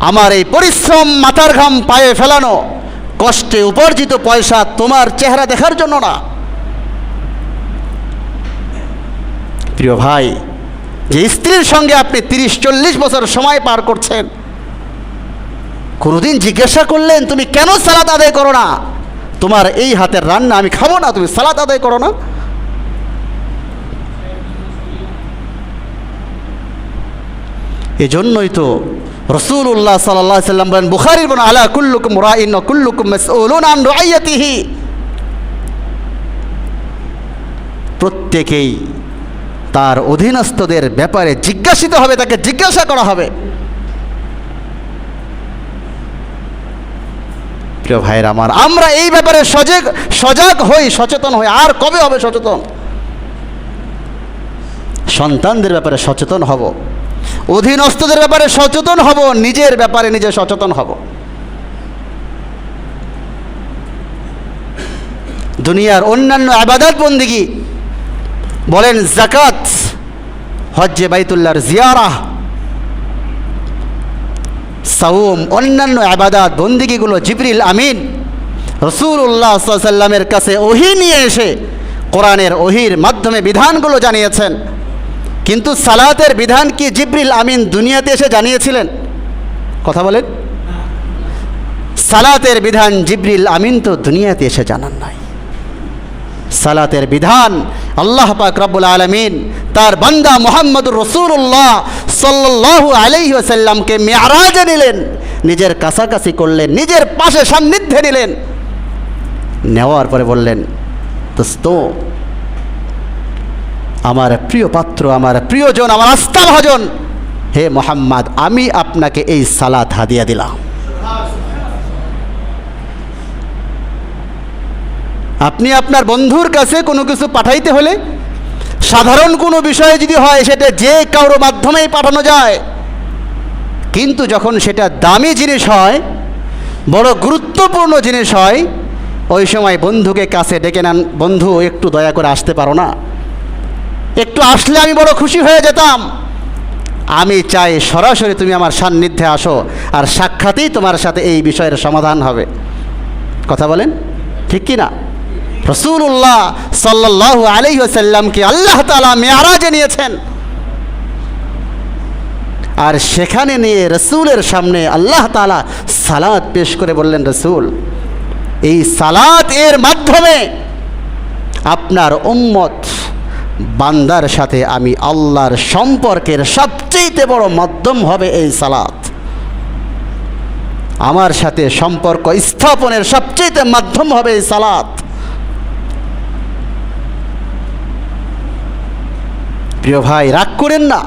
আমার এই পরিশ্রম, মাথার ঘাম পায়ে ফেলানো, কষ্টে উপার্জিত পয়সা তোমার চেহারা দেখার জন্য না। প্রিয় ভাই, যে স্ত্রীর সঙ্গে আপনি 30-40 বছর সময় পার করছেন, কোনোদিন জিজ্ঞাসা করলেন তুমি কেন সালাত আদায় করো না? তোমার এই হাতের রান্না আমি খাবো না, তুমি সালাত আদায় করো না? এজন্যই তো রাসূলুল্লাহ সাল্লাল্লাহু আলাইহি ওয়াসাল্লাম বলেন, বুখারীর বর্ণনা, আলা কুল্লুকুম রাইন ওয়া কুল্লুকুম মাসউলুন আন রাইয়াতিহি। প্রত্যেকেই তার অধীনস্থদের ব্যাপারে জিজ্ঞাসিত হবে, তাকে জিজ্ঞাসা করা হবে। প্রিয় ভাইয়ের আমার, আমরা এই ব্যাপারে সজাগ হই, সচেতন হই। আর কবে হবে সচেতন? সন্তানদের ব্যাপারে সচেতন হব, অধীনস্থদের ব্যাপারে সচেতন হব, নিজের ব্যাপারে নিজে সচেতন হব। দুনিয়ার অন্যান্য ইবাদত বন্দেগী বলেন, যাকাত, হজ্জে বাইতুল্লাহর জিয়ারাহ, সাওম, অন্যান্য ইবাদত বন্দেগীগুলো জিবরিল আমিন রাসূলুল্লাহ সাল্লাল্লাহু আলাইহি ওয়াসাল্লামের কাছে ওহী নিয়ে এসে কোরআনের ওহীর মাধ্যমে বিধানগুলো জানিয়েছেন। কিন্তু সালাতের বিধান কি জিবরিল আমিন দুনিয়াতে এসে জানিয়েছিলেন? কথা বলেন। সালাতের বিধান জিবরিল আমিন তো দুনিয়াতে এসে জানান নাই। সালাতের বিধান আল্লাহ পাক রব্বুল আলামিন তার বান্দা মুহাম্মদুর রাসূলুল্লাহ সাল্লাল্লাহু আলাইহি ওয়াসাল্লামকে মিরাজে নিলেন, নিজের কাছাকাছি করলেন, নিজের পাশে সান্নিধ্যে নিলেন। নেওয়ার পরে বললেন, দোস্ত, আমার প্রিয় পাত্র, আমার প্রিয়জন, আমার আস্থাভাজন, হে মুহাম্মদ, আমি আপনাকে এই সালাত হাদিয়া দিলাম। আপনি আপনার বন্ধুর কাছে কোনো কিছু পাঠাইতে হলে, সাধারণ কোনো বিষয়ে যদি হয়, সেটা যে কারো মাধ্যমেই পাঠানো যায়। কিন্তু যখন সেটা দামি জিনিস হয়, বড় গুরুত্বপূর্ণ জিনিস হয়, ওই সময় বন্ধুকে কাছে ডেকে নেন, বন্ধু একটু দয়া করে আসতে পারো না? একটু আসলে আমি বড় খুশি হয়ে যেতাম। আমি চাই সরাসরি তুমি আমার সান্নিধ্যে আসো, আর সাক্ষাতেই তোমার সাথে এই বিষয়ের সমাধান হবে। কথা বলেন, ঠিক কি না? রাসূলুল্লাহ সাল্লাল্লাহু আলাইহি ওয়াসাল্লামকে আল্লাহ তাআলা মিরাজে নিয়েছেন, আর সেখানে নিয়ে রাসূলের সামনে আল্লাহ তাআলা সালাত পেশ করে বললেন, রাসূল, এই সালাত এর মাধ্যমে আপনার উম্মত বান্দার সাথে আমি আল্লাহর সম্পর্কের সবচেয়ে বড় মাধ্যম হবে এই সালাত। আমার সাথে সম্পর্ক স্থাপনের সবচেয়ে মাধ্যম হবে এই সালাত। প্রিয় ভাই, রাগ করেন না।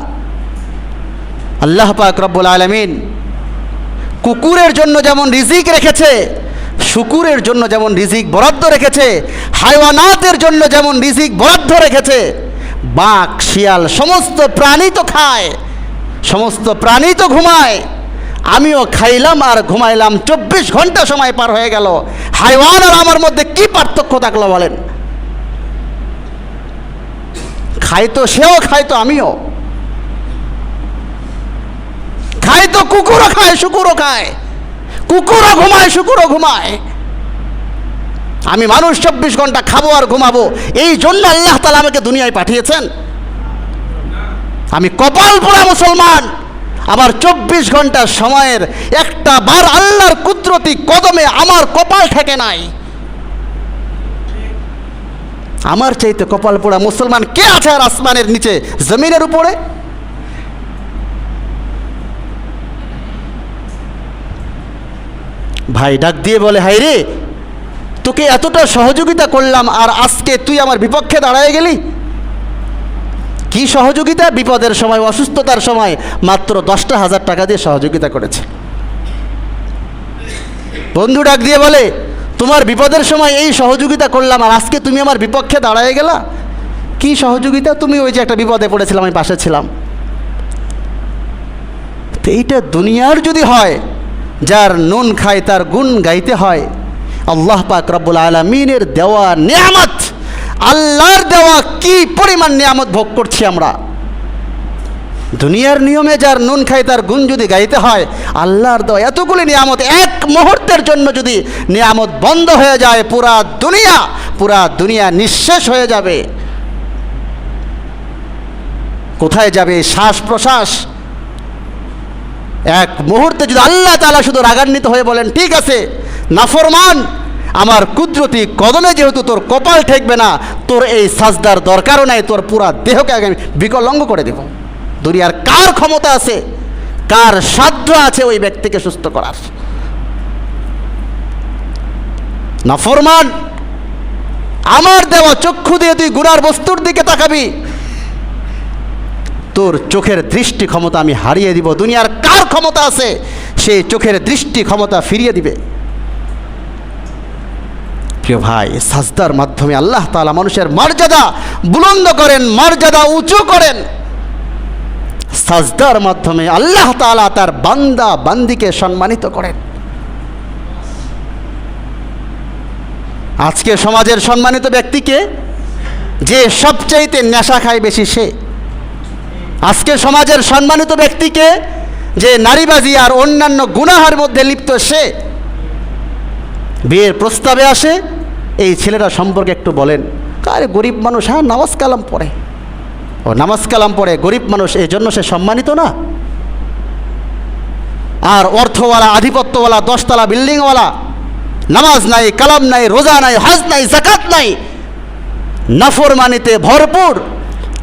আল্লাহ পাক রব্বুল আলামিন কুকুরের জন্য যেমন রিজিক রেখেছে, শুকুরের জন্য যেমন রিজিক বরাদ্দ রেখেছে, হাইওয়ানাতের জন্য যেমন রিজিক বরাদ্দ রেখেছে, বাঘ, শিয়াল সমস্ত প্রাণী তো খায়, সমস্ত প্রাণী তো ঘুমায়। আমিও খাইলাম আর ঘুমাইলাম, 24 ঘন্টা সময় পার হয়ে গেল। হাইওয়ান আর আমার মধ্যে কি পার্থক্য থাকলো বলেন? খাইতো সেও, খাইতো আমিও, খাইতো কুকুরও খায়, শুকুরও খায়, কুকুরও ঘুমায়, শুকুরও ঘুমায়। আমি মানুষ 24 ঘন্টা খাবো আর ঘুমাবো, এই জন্য আল্লাহ তাআলা আমাকে দুনিয়ায় পাঠিয়েছেন। আমি কপাল পোড়া মুসলমান, আমার 24 ঘন্টা সময়ের একটা বার আল্লাহর কুদরতি কদমে আমার কপাল ঠেকে নাই। আমার চাইতে কপাল পোড়া মুসলমান কে আছে আর আসমানের নিচে, জমিনের উপরে? ভাই ডাক দিয়ে বলে, হাই রে, তোকে এতটা সহযোগিতা করলাম আর আজকে তুই আমার বিপক্ষে দাঁড়ায় গেলি। কি সহযোগিতা? বিপদের সময়, অসুস্থতার সময় মাত্র 10,000 টাকা দিয়ে সহযোগিতা করেছে। বন্ধু ডাক দিয়ে বলে, তোমার বিপদের সময় এই সহযোগিতা করলাম, আর আজকে তুমি আমার বিপক্ষে দাঁড়ায় গেলা। কি সহযোগিতা? তুমি ওই যে একটা বিপদে পড়েছিলাম, আমি পাশে ছিলাম। তো এইটা দুনিয়ার যদি হয়, যার নুন খায় তার গুণ গাইতে হয়। আল্লাহ পাক রব্বুল আলামিনের দেওয়া নিয়ামত, আল্লাহর দেওয়া কি পরিমাণ নিয়ামত ভোগ করছি আমরা। দুনিয়ার নিয়মে যার নুন খায় তার গুণ যদি গাইতে হয়, আল্লাহর দেওয়া এতগুলি নিয়ামত এক মুহূর্তের জন্য যদি নিয়ামত বন্ধ হয়ে যায়, পুরা দুনিয়া নিঃশেষ হয়ে যাবে। কোথায় যাবে শ্বাস প্রশ্বাস? এক মুহূর্তে যদি আল্লাহ তাআলা শুধু রাগান্বিত হয়ে বলেন, ঠিক আছে নাফরমান, আমার কুদরতি কদমে যেহেতু তোর কপাল ঠেকবে না, তোর এই সাজদার দরকারও নাই, তোর পুরা দেহকে আমি বিকলাঙ্গ করে দেব। দুনিয়ার কার ক্ষমতা আছে, কার সাধ্য আছে ওই ব্যক্তিকে সুস্থ করার? নাফরমান, আমার দেওয়া চক্ষু দিয়ে তুই গুনার বস্তুর দিকে তাকাবি, তোর চোখের দৃষ্টি ক্ষমতা আমি হারিয়ে দিব। দুনিয়ার কার ক্ষমতা আছে সেই চোখের দৃষ্টি ক্ষমতা ফিরিয়ে দিবে? প্রিয় ভাই, সাজদার মাধ্যমে আল্লাহ তাআলা মানুষের মর্যাদা বুলন্দ করেন, মর্যাদা উঁচু করেন। সাজদার মাধ্যমে আল্লাহ তাআলা তার বান্দা বান্দিকে সম্মানিত করেন। আজকে সমাজের সম্মানিত ব্যক্তিকে, যে সবচাইতে নেশা খায় বেশি সে। আজকে সমাজের সম্মানিত ব্যক্তিকে, যে নারীবাজি আর অন্যান্য গুনাহের মধ্যে লিপ্ত সে। বিয়ের প্রস্তাবে আসে, এই ছেলেটা সম্পর্কে একটু বলেন। আরে গরিব মানুষ, হ্যাঁ নামাজ কালাম পড়ে, ও নামাজ কালাম পড়ে, গরিব মানুষ, এই জন্য সে সম্মানিত না? আর অর্থওয়ালা, আধিপত্যওয়ালা, 10 তলা বিল্ডিংওয়ালা, নামাজ নাই, কালাম নাই, রোজা নাই, হজ নাই, যাকাত নাই, নাফরমানিতে ভরপুর,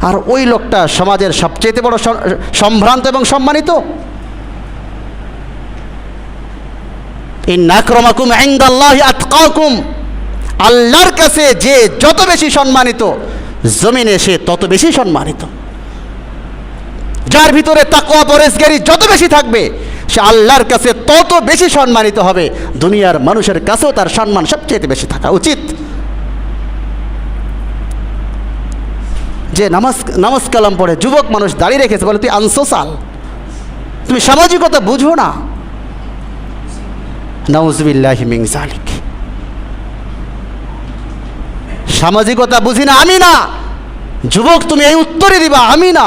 আর ওই লোকটা সমাজের সবচেয়ে বড় সম্ভ্রান্ত এবং সম্মানিত। ইন্না আকরামাকুম ইনদাল্লাহি আতকাকুম, আল্লাহর কাছে যে যত বেশি সম্মানিত, জমিনে সে তত বেশি সম্মানিত। যার ভিতরে তাকওয়া পরহেজগারি যত বেশি থাকবে, সে আল্লাহর কাছে তত বেশি সম্মানিত হবে। দুনিয়ার মানুষের কাছেও তার সম্মান সবচেয়ে বেশি থাকা উচিত। যে নামাজ কালাম পড়ে যুবক মানুষ দাঁড়িয়ে রেখেছে, বলে তুই আনসোসাল, তুমি সামাজিকতা বুঝো না। নাউযুবিল্লাহি মিন যালিক। সামাজিকতা বুঝি না আমি না, যুবক তুমি এই উত্তরে দিবা আমি না,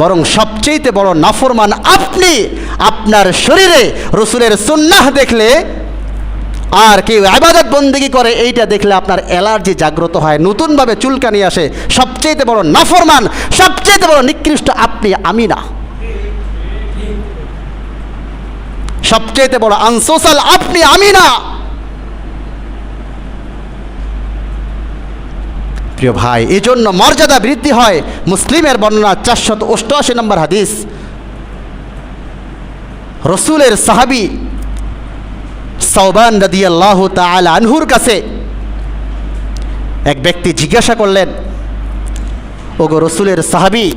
বরং সবচেয়ে বড় নাফরমান আপনি। আপনার শরীরে রসুলের সুন্নাহ দেখলে, আর কেউ ইবাদত বন্দেগী করে, এইটা দেখলে আপনার অ্যালার্জি জাগ্রত হয়, নতুনভাবে চুলকানি আসে। সবচেয়ে বড় নাফরমান, সবচেয়ে বড় নিকৃষ্ট আপনি, আমি না। সবচেয়ে বড় আনসোসাল আপনি, আমি না। প্রিয় ভাই, এজন্য মর্যাদা বৃদ্ধি হয়। মুসলিমের বর্ণনা 488 নম্বর হাদিস, রসুলের সাহাবী সাওবান রাদিয়াল্লাহু তাআলা আনহুর কাছে এক ব্যক্তি জিজ্ঞাসা করলেন, ওগো রসুলের সাহাবী,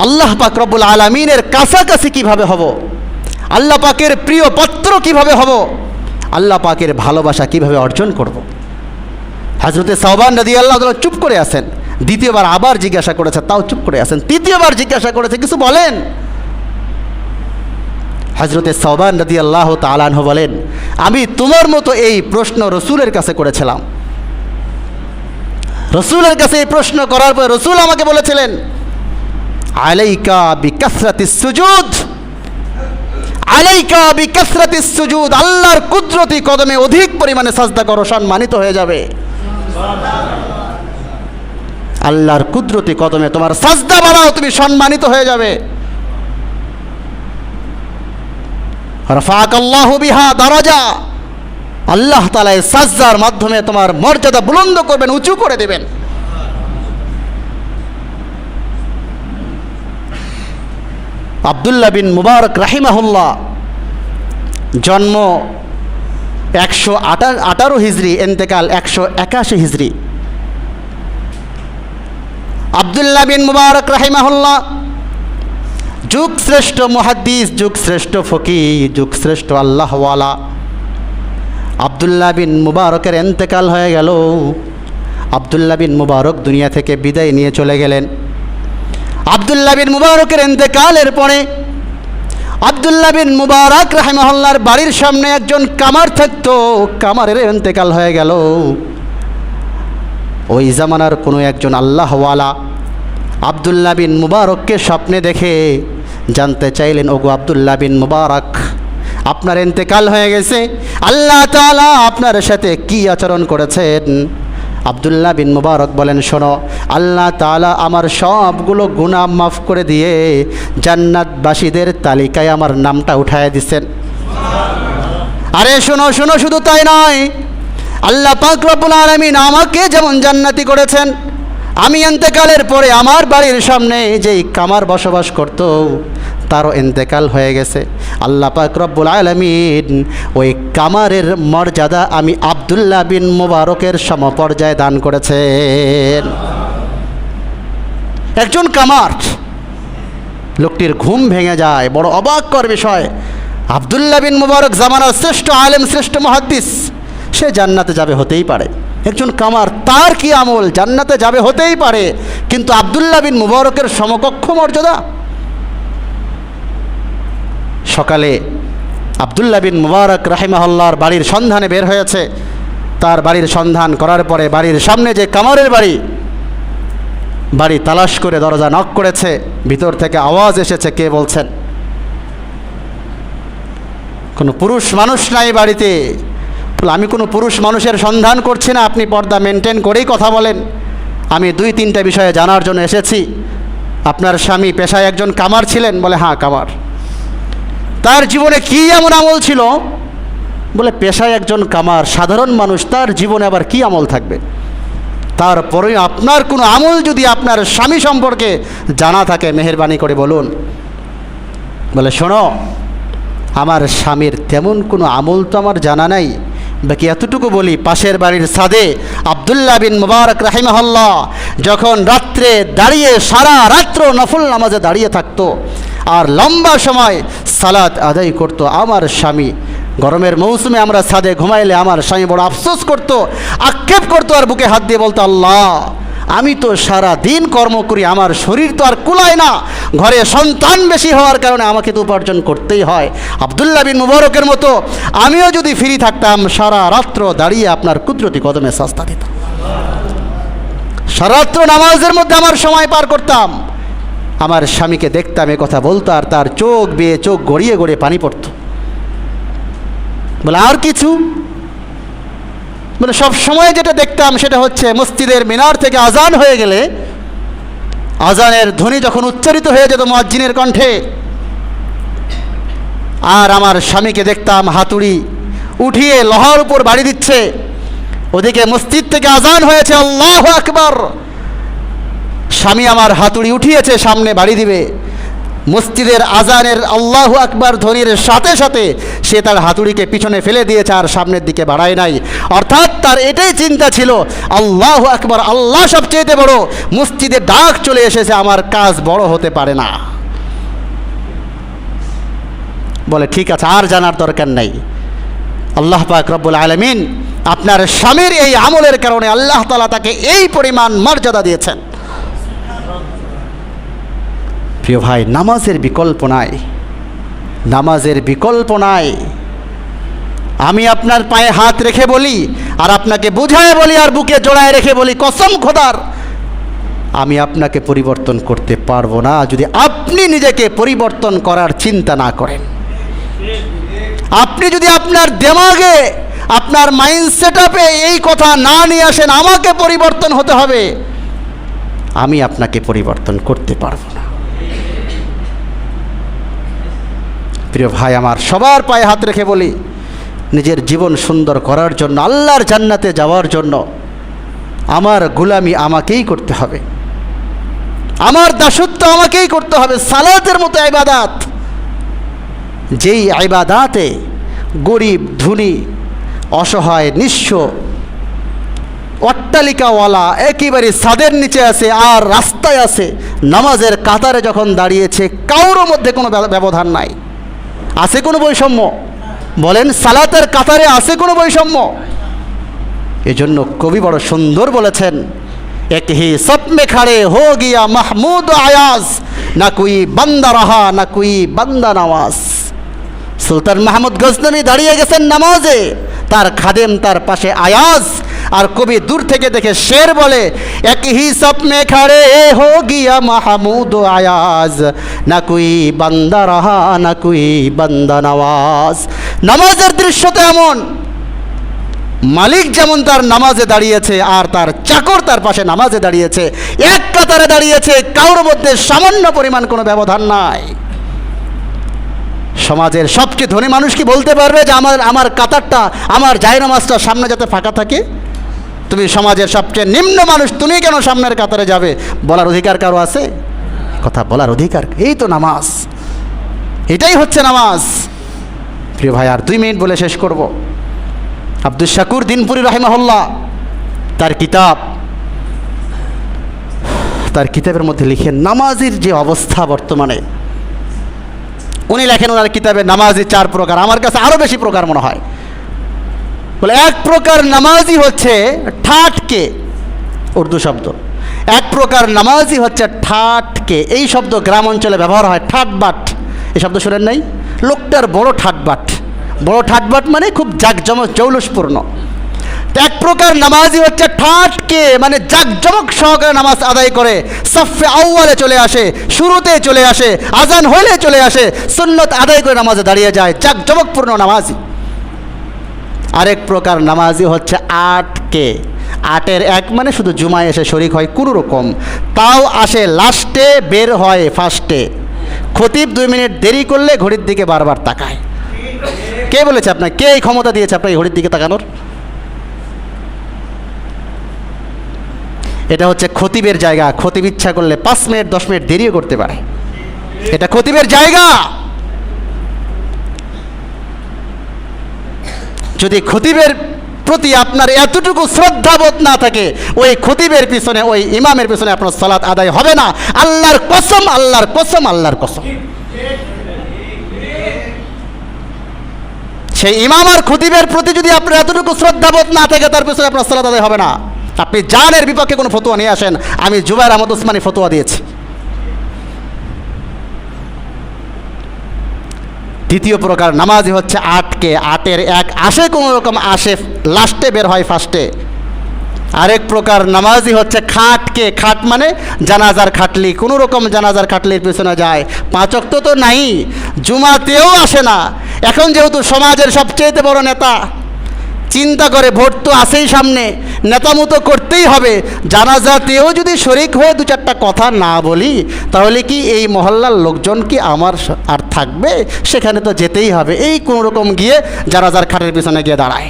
আল্লাহ পাক রব্বুল আলামিনের কাছাকাছি কিভাবে হব? আল্লাহ পাকের প্রিয় পাত্র কিভাবে হব? আল্লাহ পাকের ভালোবাসা কিভাবে অর্জন করব? হযরতে সাওবান রাদিয়াল্লাহু তাআলা চুপ করে আছেন। দ্বিতীয়বার আবার জিজ্ঞাসা করেছে, তাও চুপ করে আছেন। তৃতীয়বার জিজ্ঞাসা করেছে, কিছু বলেন। হযরতে সাওবান রাদিয়াল্লাহু তাআলা আনহু বলেন, আমি তোমার মতো এই প্রশ্ন রসুলের কাছে করেছিলাম। রসুলের কাছে এই প্রশ্ন করার পর রসুল আমাকে বলেছিলেন, আলাইকা বিকাসরাতিস সুজুদ, আলাইকা বিকাসরাতিস সুজুদ, আল্লাহর কুদরতি কদমে অধিক পরিমাণে সাজদা করো, সম্মানিত হয়ে যাবে। আল্লাহর কুদরতি কদমে তোমার সাজদা বাড়াও, তুমি সম্মানিত হয়ে যাবে। রাফাকাল্লাহু বিহা দারাজা, আল্লাহ তাআলা এই সাজদার মাধ্যমে তোমার মর্যাদা বুলন্দ করবেন, উঁচু করে দেবেন। আব্দুল্লাহ বিন মুবারক রাহিমাহুল্লাহ, জন্ম 118 হিজরি, ইন্তেকাল 181 হিজরি। আব্দুল্লাহ বিন মুবারক রাহিমাহুল্লাহ যুগ শ্রেষ্ঠ মুহাদ্দিস, যুগ শ্রেষ্ঠ ফকিহ, যুগ শ্রেষ্ঠ আল্লাহওয়ালা। আব্দুল্লাহ বিন মুবারকের ইন্তেকাল হয়ে গেল। আব্দুল্লাহ বিন মুবারক দুনিয়া থেকে বিদায় নিয়ে চলে গেলেন। আব্দুল্লাহ বিন মুবারকের ইন্তেকালের পরে আব্দুল্লাহ বিন মুবারক রাহিমাহুল্লাহর বাড়ির সামনে একজন কামার থাকতো, কামারের ইন্তেকাল হয়ে গেল। ওই জামানার কোনো একজন আল্লাহওয়ালা আব্দুল্লাহ বিন মুবারককে স্বপ্নে দেখে জানতে চাইলেন, ওগো আব্দুল্লাহ বিন মুবারক, আপনার ইন্তেকাল হয়ে গেছে, আল্লাহ তাআলা আপনার সাথে কি আচরণ করেছেন? আব্দুল্লাহ বিন মুবারক বলেন, শোনো, আল্লাহ তাআলা আমার সবগুলো গুনাহ মাফ করে দিয়ে জান্নাতবাসীদের তালিকায় আমার নামটা উঠায় দিচ্ছেন। আরে শোনো শোনো, শুধু তাই নয়, আল্লাহ পাক রব্বুল আলামিন আমাকে যেমন জান্নাতি করেছেন, আমি ইন্তেকালের পরে আমার বাড়ির সামনে যেই কামার বসবাস করত তারও ইন্তেকাল হয়ে গেছে। আল্লাহ পাক রব্বুল আলামিন ওই কামারের মর্যাদা আমি আব্দুল্লাহ বিন মুবারকের সমপর্যায়ে দান করেছেন। একজন কামার, লোকটির ঘুম ভেঙে যায়, বড় অবাককর বিষয়। আব্দুল্লাহ বিন মুবারক জামানার শ্রেষ্ঠ আলেম, শ্রেষ্ঠ মুহাদ্দিস, সে জান্নাতে যাবে হতেই পারে। একজন কামার, তার কি আমল, জান্নাতে যাবে হতেই পারে, কিন্তু আব্দুল্লাহ বিন মুবারকের সমকক্ষ মর্যাদা। সকালে আব্দুল্লাহ বিন মুবারক রাহিমাহুল্লাহর বাড়ির সন্ধানে বের হয়েছে। তার বাড়ির সন্ধান করার পরে বাড়ির সামনে যে কামারের বাড়ি তালাশ করে দরজা নক করেছে। ভিতর থেকে আওয়াজ এসেছে, কে বলছেন? কোনো পুরুষ মানুষ নাই বাড়িতে। আমি কোনো পুরুষ মানুষের সন্ধান করছি না, আপনি পর্দা মেনটেন করেই কথা বলেন। আমি 2-3টা বিষয়ে জানার জন্য এসেছি। আপনার স্বামী পেশায় একজন কামার ছিলেন? বলে হ্যাঁ, কামার। তার জীবনে কি এমন আমল ছিল? বলে পেশায় একজন কামার, সাধারণ মানুষ, তার জীবনে আবার কি আমল থাকবে? তারপরে আপনার কোনো আমল যদি আপনার স্বামী সম্পর্কে জানা থাকে মেহেরবানি করে বলুন। বলে শোনো, আমার স্বামীর তেমন কোনো আমল তো আমার জানা নাই, বাকি এতটুকু বলি, পাশের বাড়ির ছাদে আব্দুল্লাহ বিন মুবারক রাহিমাহুল্লাহ যখন রাত্রে দাঁড়িয়ে সারা রাত্র নফল নামাজে দাঁড়িয়ে থাকতো আর লম্বা সময় সালাত আদায় করতো, আমার স্বামী, গরমের মৌসুমে আমরা ছাদে ঘুমাইলে আমার স্বামী বড় আফসোস করতো, আক্ষেপ করতো আর বুকে হাত দিয়ে বলতো, আল্লাহ, আমি তো সারা দিন কর্ম করি, আমার শরীর তো আর কুলায় না, ঘরে সন্তান বেশি হওয়ার কারণে আমাকে তো উপার্জন করতেই হয়। আব্দুল্লাহ বিন মুবারকের মতো আমিও যদি ফ্রি থাকতাম, সারা রাত্র দাঁড়িয়ে আপনার কুদরতি কদমে সাজদা দিতাম, সারা রাত্র নামাজের মধ্যে আমার সময় পার করতাম। আমার স্বামীকে দেখতাম, এ কথা বলতো, আর তার চোখ বেয়ে চোখ গড়িয়ে গড়িয়ে পানি পড়তো। বলে আর কিছু? বলে সব সময় যেটা দেখতাম সেটা হচ্ছে মসজিদের মিনার থেকে আজান হয়ে গেলে, আজানের ধ্বনি যখন উচ্চারিত হয়ে যেত মুয়াজ্জিনের কণ্ঠে, আর আমার স্বামীকে দেখতাম হাতুড়ি উঠিয়ে লোহার উপর বাড়ি দিচ্ছে। ওদিকে মসজিদ থেকে আজান হয়েছে, আল্লাহু আকবার, স্বামী আমার হাতুড়ি উঠিয়েছে, সামনে বাড়ি দিবে। মসজিদের আজানের আল্লাহু আকবার ধ্বনির সাথে সাথে সে তার হাতুড়িকে পিছনে ফেলে দিয়েছে আর সামনের দিকে বাড়ায় নাই। অর্থাৎ তার এটাই চিন্তা ছিল, আল্লাহু আকবার, আল্লাহ সবচেয়ে বড়, মসজিদে ডাক চলে এসেছে, আমার কাজ বড় হতে পারে না। বলে ঠিক আছে, আর জানার দরকার নাই। আল্লাহ পাক রব্বুল আলামিন আপনার স্বামীর এই আমলের কারণে আল্লাহ তাআলা তাকে এই পরিমাণ মর্যাদা দিয়েছেন। প্রিয় ভাই, নামাজের বিকল্প নাই, নামাজের বিকল্প নাই। আমি আপনার পায়ে হাত রেখে বলি আর আপনাকে বুঝায় বলি আর বুকে জড়ায় রেখে বলি, কসম খোদার, আমি আপনাকে পরিবর্তন করতে পারবো না যদি আপনি নিজেকে পরিবর্তন করার চিন্তা না করেন। আপনি যদি আপনার দিমাগে, আপনার মাইন্ড সেটআপে এই কথা না নিয়ে আসেন, আমাকে পরিবর্তন হতে হবে, আমি আপনাকে পরিবর্তন করতে পারবো না। প্রিয় ভাই আমার, সবার পায়ে হাত রেখে বলি, নিজের জীবন সুন্দর করার জন্য, আল্লাহর জান্নাতে যাওয়ার জন্য আমার গোলামি আমাকেই করতে হবে, আমার দাসত্ব আমাকেই করতে হবে। সালাতের মতো ইবাদত, যেই ইবাদতে গরিব, ধনী, অসহায়, নিঃস্ব, অট্টালিকাওয়ালা একেবারে ছাদের নিচে আছে আর রাস্তায় আছে, নামাজের কাতারে যখন দাঁড়িয়েছে, কারোর মধ্যে কোনো ব্যবধান নাই, আছে কোনো বৈষম্য? বলেন সালাতের কাতারে আছে কোনো বৈষম্য? এজন্য কবি বড় সুন্দর বলেছেন, এক হি সব মে খাড়ে হো গিয়া মাহমুদ আয়াজ, না কুই বান্দা রাহা না কুই বান্দা নওয়াজ। সুলতান মাহমুদ গজনবী দাঁড়িয়ে গেছেন নামাজে, তার খাদেম তার পাশে আয়াজ। আর কবি দূর থেকে দেখে শের বলে, এক হি সব মে খাড়ে হো গিয়া মাহমুদ আয়াজ, না কুই বান্দা রাহা না কুই বান্দা নওয়াজ। নামাজের দৃশ্য তো এমন, মালিক যেমন তার নামাজে দাঁড়িয়েছে আর তার চাকর তার পাশে নামাজে দাঁড়িয়েছে, এক কাতারে দাঁড়িয়েছে, কারোর মধ্যে সামান্য পরিমাণ কোনো ব্যবধান নাই। সমাজের সবচেয়ে ধনী মানুষ কি বলতে পারবে যে আমার কাতারটা, আমার জায়নামাজটা সামনে যাতে ফাঁকা থাকে? তুমি সমাজের সবচেয়ে নিম্ন মানুষ, তুমি কেন সামনের কাতারে যাবে? বলার অধিকার কারো আছে? কথা বলার অধিকার? এই তো নামাজ, এটাই হচ্ছে নামাজ। প্রিয় ভাই, আর 2 মিনিট বলে শেষ করব। আব্দুল শাকুর দিনপুরি রাহিমাহুল্লাহ তার কিতাবের মধ্যে লিখেন নামাজের যে অবস্থা বর্তমানে। উনি লেখেন ওনার কিতাবে নামাজি 4 প্রকার, আমার কাছে আরও বেশি প্রকার মনে হয়। বলে এক প্রকার নামাজি হচ্ছে ঠাটকে, উর্দু শব্দ। এক প্রকার নামাজি হচ্ছে ঠাটকে, এই শব্দ গ্রাম অঞ্চলে ব্যবহার হয়, ঠাটবাট। এই শব্দ শোনেন নাই? লোকটার বড় ঠাটবাট। বড় ঠাটবাট মানে খুব জাঁকজমক জৌলুসপূর্ণ। এক প্রকার নামাজি হচ্ছে ঠাটকে, মানে জাঁকজমক সহকারে নামাজ আদায় করে, সফে আউয়ালে চলে আসে, শুরুতে চলে আসে, আজান হইলে চলে আসে, সুন্নত আদায় করে নামাজে দাঁড়িয়ে যায়, জাঁকজমকপূর্ণ নামাজি। আরেক প্রকার নামাজি হচ্ছে আটকে। 8-এর 1 মানে শুধু জুমায় এসে শরিক হয় কোনো রকম, তাও আসে লাস্টে, বের হয় ফার্স্টে। খতিব 2 মিনিট দেরি করলে ঘড়ির দিকে বারবার তাকায়। কে বলেছে আপনাকে? কে এই ক্ষমতা দিয়েছে আপনাকে ঘড়ির দিকে তাকানোর? এটা হচ্ছে খতিবের জায়গা। খতিব ইচ্ছা করলে 5 মিনিট 10 মিনিট দেরিও করতে পারে, এটা খতিবের জায়গা। যদি খতিবের প্রতি আপনার এতটুকু শ্রদ্ধাবোধ না থাকে, ওই খতিবের পিছনে, ওই ইমামের পিছনে আপনার সালাত আদায় হবে না। আল্লাহর কসম, আল্লাহর কসম, আল্লাহর কসম। সেই ইমাম আর খতিবের প্রতি যদি আপনার এতটুকু শ্রদ্ধাবোধ না থাকে, তার পিছনে আপনার সালাত আদায় হবে না। আপনি জানের বিপক্ষে কোনো ফতোয়া নিয়ে আসেন, আমি জুবায়ের আহমদ উসমানী ফতোয়া দিয়েছি। দ্বিতীয় প্রকার নামাজি হচ্ছে আটকে। 8-এর 1 আসে কোনো রকম, আসে লাস্টে, বের হয় ফার্স্টে। আরেক প্রকার নামাজি হচ্ছে খাটকে। খাট মানে জানাজার খাটলি, কোনো রকম জানাজার খাটলির পেছনে যায়। 5 ওয়াক্ত তো নাই, জুমাতেও আসে না। এখন যেহেতু সমাজের সবচেয়ে বড় নেতা, চিন্তা করে ভোট তো আসেই সামনে, নেতামতো করতেই হবে, জানাজাতেও যদি শরিক হয়ে 2-4টা কথা না বলি, তাহলে কি এই মহল্লার লোকজন কি আমার আর থাকবে? সেখানে তো যেতেই হবে। এই কোনো রকম গিয়ে জানাজার খাটের পিছনে গিয়ে দাঁড়ায়,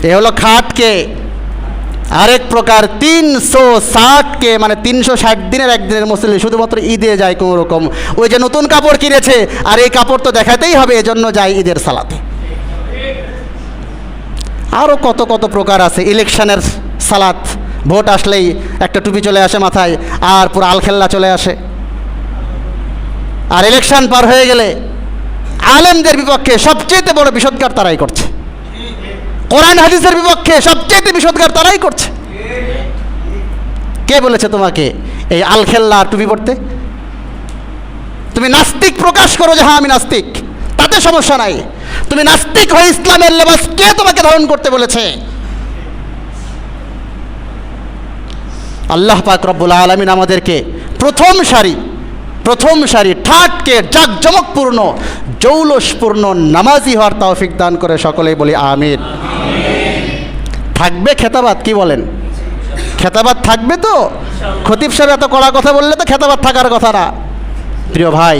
এ হলো খাটকে। আরেক প্রকার 360কে, মানে 360 দিনের একদিনের মুসল্লি, শুধুমাত্র ঈদে যায় কোনো রকম। ওই যে নতুন কাপড় কিনেছে, আর এই কাপড় তো দেখাতেই হবে, এজন্য যায় ঈদের সালাতে। আরও কত কত প্রকার আছে। ইলেকশনের সালাত, ভোট আসলেই একটা টুপি চলে আসে মাথায়, আর পুরো আলখেল্লা চলে আসে। আর ইলেকশন পার হয়ে গেলে আলেমদের বিপক্ষে সবচেয়ে বড় বিষোদগার তারাই করছে, কোরআন হাদিসের বিপক্ষে সবচেয়ে বিষোদগার তারাই করছে। কে বলেছে তোমাকে এই আলখেল্লা আর টুপি পড়তে? তুমি নাস্তিক প্রকাশ করো যে হ্যাঁ আমি নাস্তিক, তাতে সমস্যা নাই। তুমি নাস্তিক হয়ে ইসলামের লেবাস কে তোমাকে ধারণ করতে বলেছে? আল্লাহ পাক রব্বুল আলামিন আমাদেরকে প্রথম সারি ঠাটকে, জাঁকজমকপূর্ণ, জৌলসপূর্ণ নামাজি হওয়ার তৌফিক দান করে সকলেই বলি আমিন। থাকবে খেতাবাত, কি বলেন? খেতাবাত থাকবে তো? খতিব সাহেব এত কড়া কথা বললে তো খেতাবাত থাকার কথা না। প্রিয় ভাই,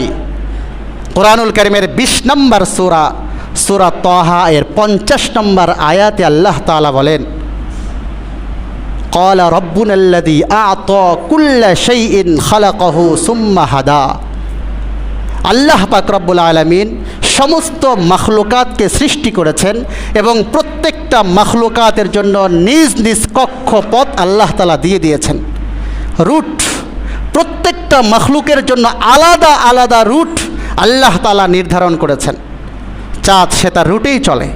কোরআনুল কারীমের 20 নম্বর সূরা তাহা এর 50 নম্বর আয়াতে আল্লাহ তাআলা বলেন, ক্বালা রাব্বুনাল্লাযী আ'তা কুল্লা শাইইন খালাকাহু সুম্মা হাদা। আল্লাহ পাক রব্বুল আলামিন সমস্ত মাখলুকাতকে সৃষ্টি করেছেন এবং প্রত্যেকটা মাখলুকাতের জন্য নিজ নিজ কক্ষপথ আল্লাহ তাআলা দিয়ে দিয়েছেন। রুট, প্রত্যেকটা মাখলুকের জন্য আলাদা আলাদা রুট আল্লাহ তাআলা নির্ধারণ করেছেন। চাঁদ সে তার রুটেই চলে,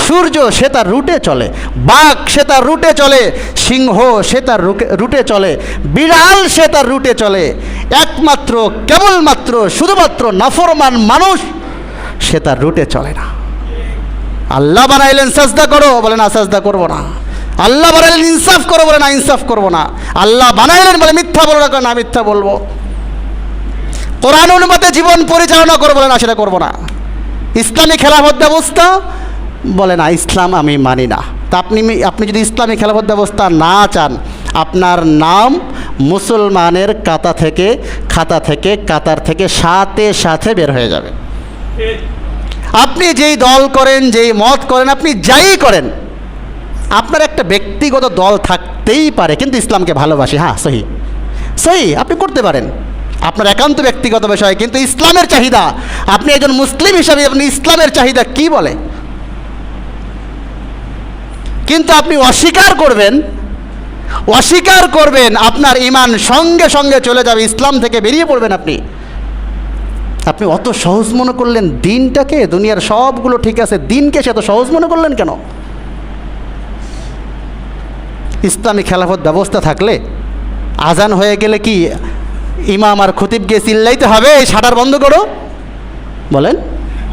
সূর্য সে তার রুটে চলে, বাঘ সে তার রুটে চলে, সিংহ সে তার রুটে চলে, বিড়াল সে তার রুটে চলে। একমাত্র কেবলমাত্র শুধুমাত্র নাফরমান মানুষ সে তার রুটে চলে না। আল্লাহ বানাইলেন সাজদা করো, বলে না সাজদা করবো না। আল্লাহ বানাইলেন ইনসাফ করো, বলে না ইনসাফ করবো না। আল্লাহ বানাইলেন বলে মিথ্যা বলো না, মিথ্যা বলবো। কোরআন অনুমতে জীবন পরিচালনা করো, বলে না সেটা করবো না। ইসলামী খেলাফত ব্যবস্থা, বলে না ইসলাম আমি মানি না। তা আপনি যদি ইসলামী খেলাফত ব্যবস্থা না চান, আপনার নাম মুসলমানের খাতা থেকে কাতার থেকে সাথে সাথে বের হয়ে যাবে। আপনি যেই দল করেন, যেই মত করেন, আপনি যাই করেন, আপনার একটা ব্যক্তিগত দল থাকতেই পারে, কিন্তু ইসলামকে ভালোবাসি, হ্যাঁ সহি সহি, আপনি করতে পারেন, আপনার একান্ত ব্যক্তিগত বিষয়। কিন্তু ইসলামের চাহিদা, আপনি একজন মুসলিম হিসাবে আপনি ইসলামের চাহিদা কি বলে? কিন্তু আপনি অস্বীকার করবেন, আপনার ঈমান সঙ্গে সঙ্গে চলে যাবে, ইসলাম থেকে বেরিয়ে পড়বেন। আপনি অত সহজ মনে করলেন দিনটাকে, দুনিয়ার সবগুলো ঠিক আছে, দিনকে সে এত সহজ মনে করলেন কেন? ইসলামী খেলাফত ব্যবস্থা থাকলে আজান হয়ে গেলে কি ইমাম আর খতিব গিয়ে চিল্লাইতে হবে এই শাটার বন্ধ করো? বলেন,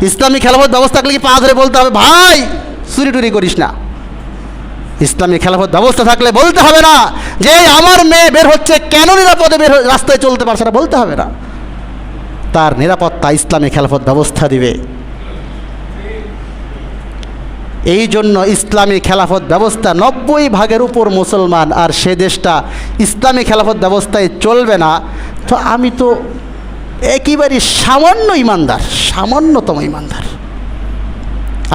ইসলামী খেলাফত ব্যবস্থা থাকলে কি পা ধরে বলতে হবে ভাই চুরি টুরি করিস না? ইসলামী খেলাফত ব্যবস্থা থাকলে বলতে হবে না যে আমার মেয়ে বের হচ্ছে কেন নিরাপদে রাস্তায় চলতে পারছে না, বলতে হবে না। তার নিরাপত্তা ইসলামী খেলাফত ব্যবস্থা দিবে। এই জন্য ইসলামী খেলাফত ব্যবস্থা 90% উপর মুসলমান, আর সে দেশটা ইসলামী খেলাফত ব্যবস্থায় চলবে না। তো আমি তো একেবারে সামান্যতম ইমানদার।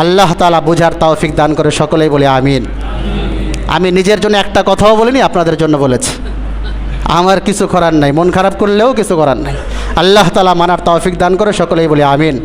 আল্লাহ তাআলা বোঝার তৌফিক দান করে, সকলেই বলে আমিন। আমি নিজের জন্য একটা কথাও বলিনি, আপনাদের জন্য বলেছি। আমার কিছু করার নাই, মন খারাপ করলেও কিছু করার নাই। আল্লাহ তাআলা মানার তৌফিক দান করে, সকলেই বলে আমিন।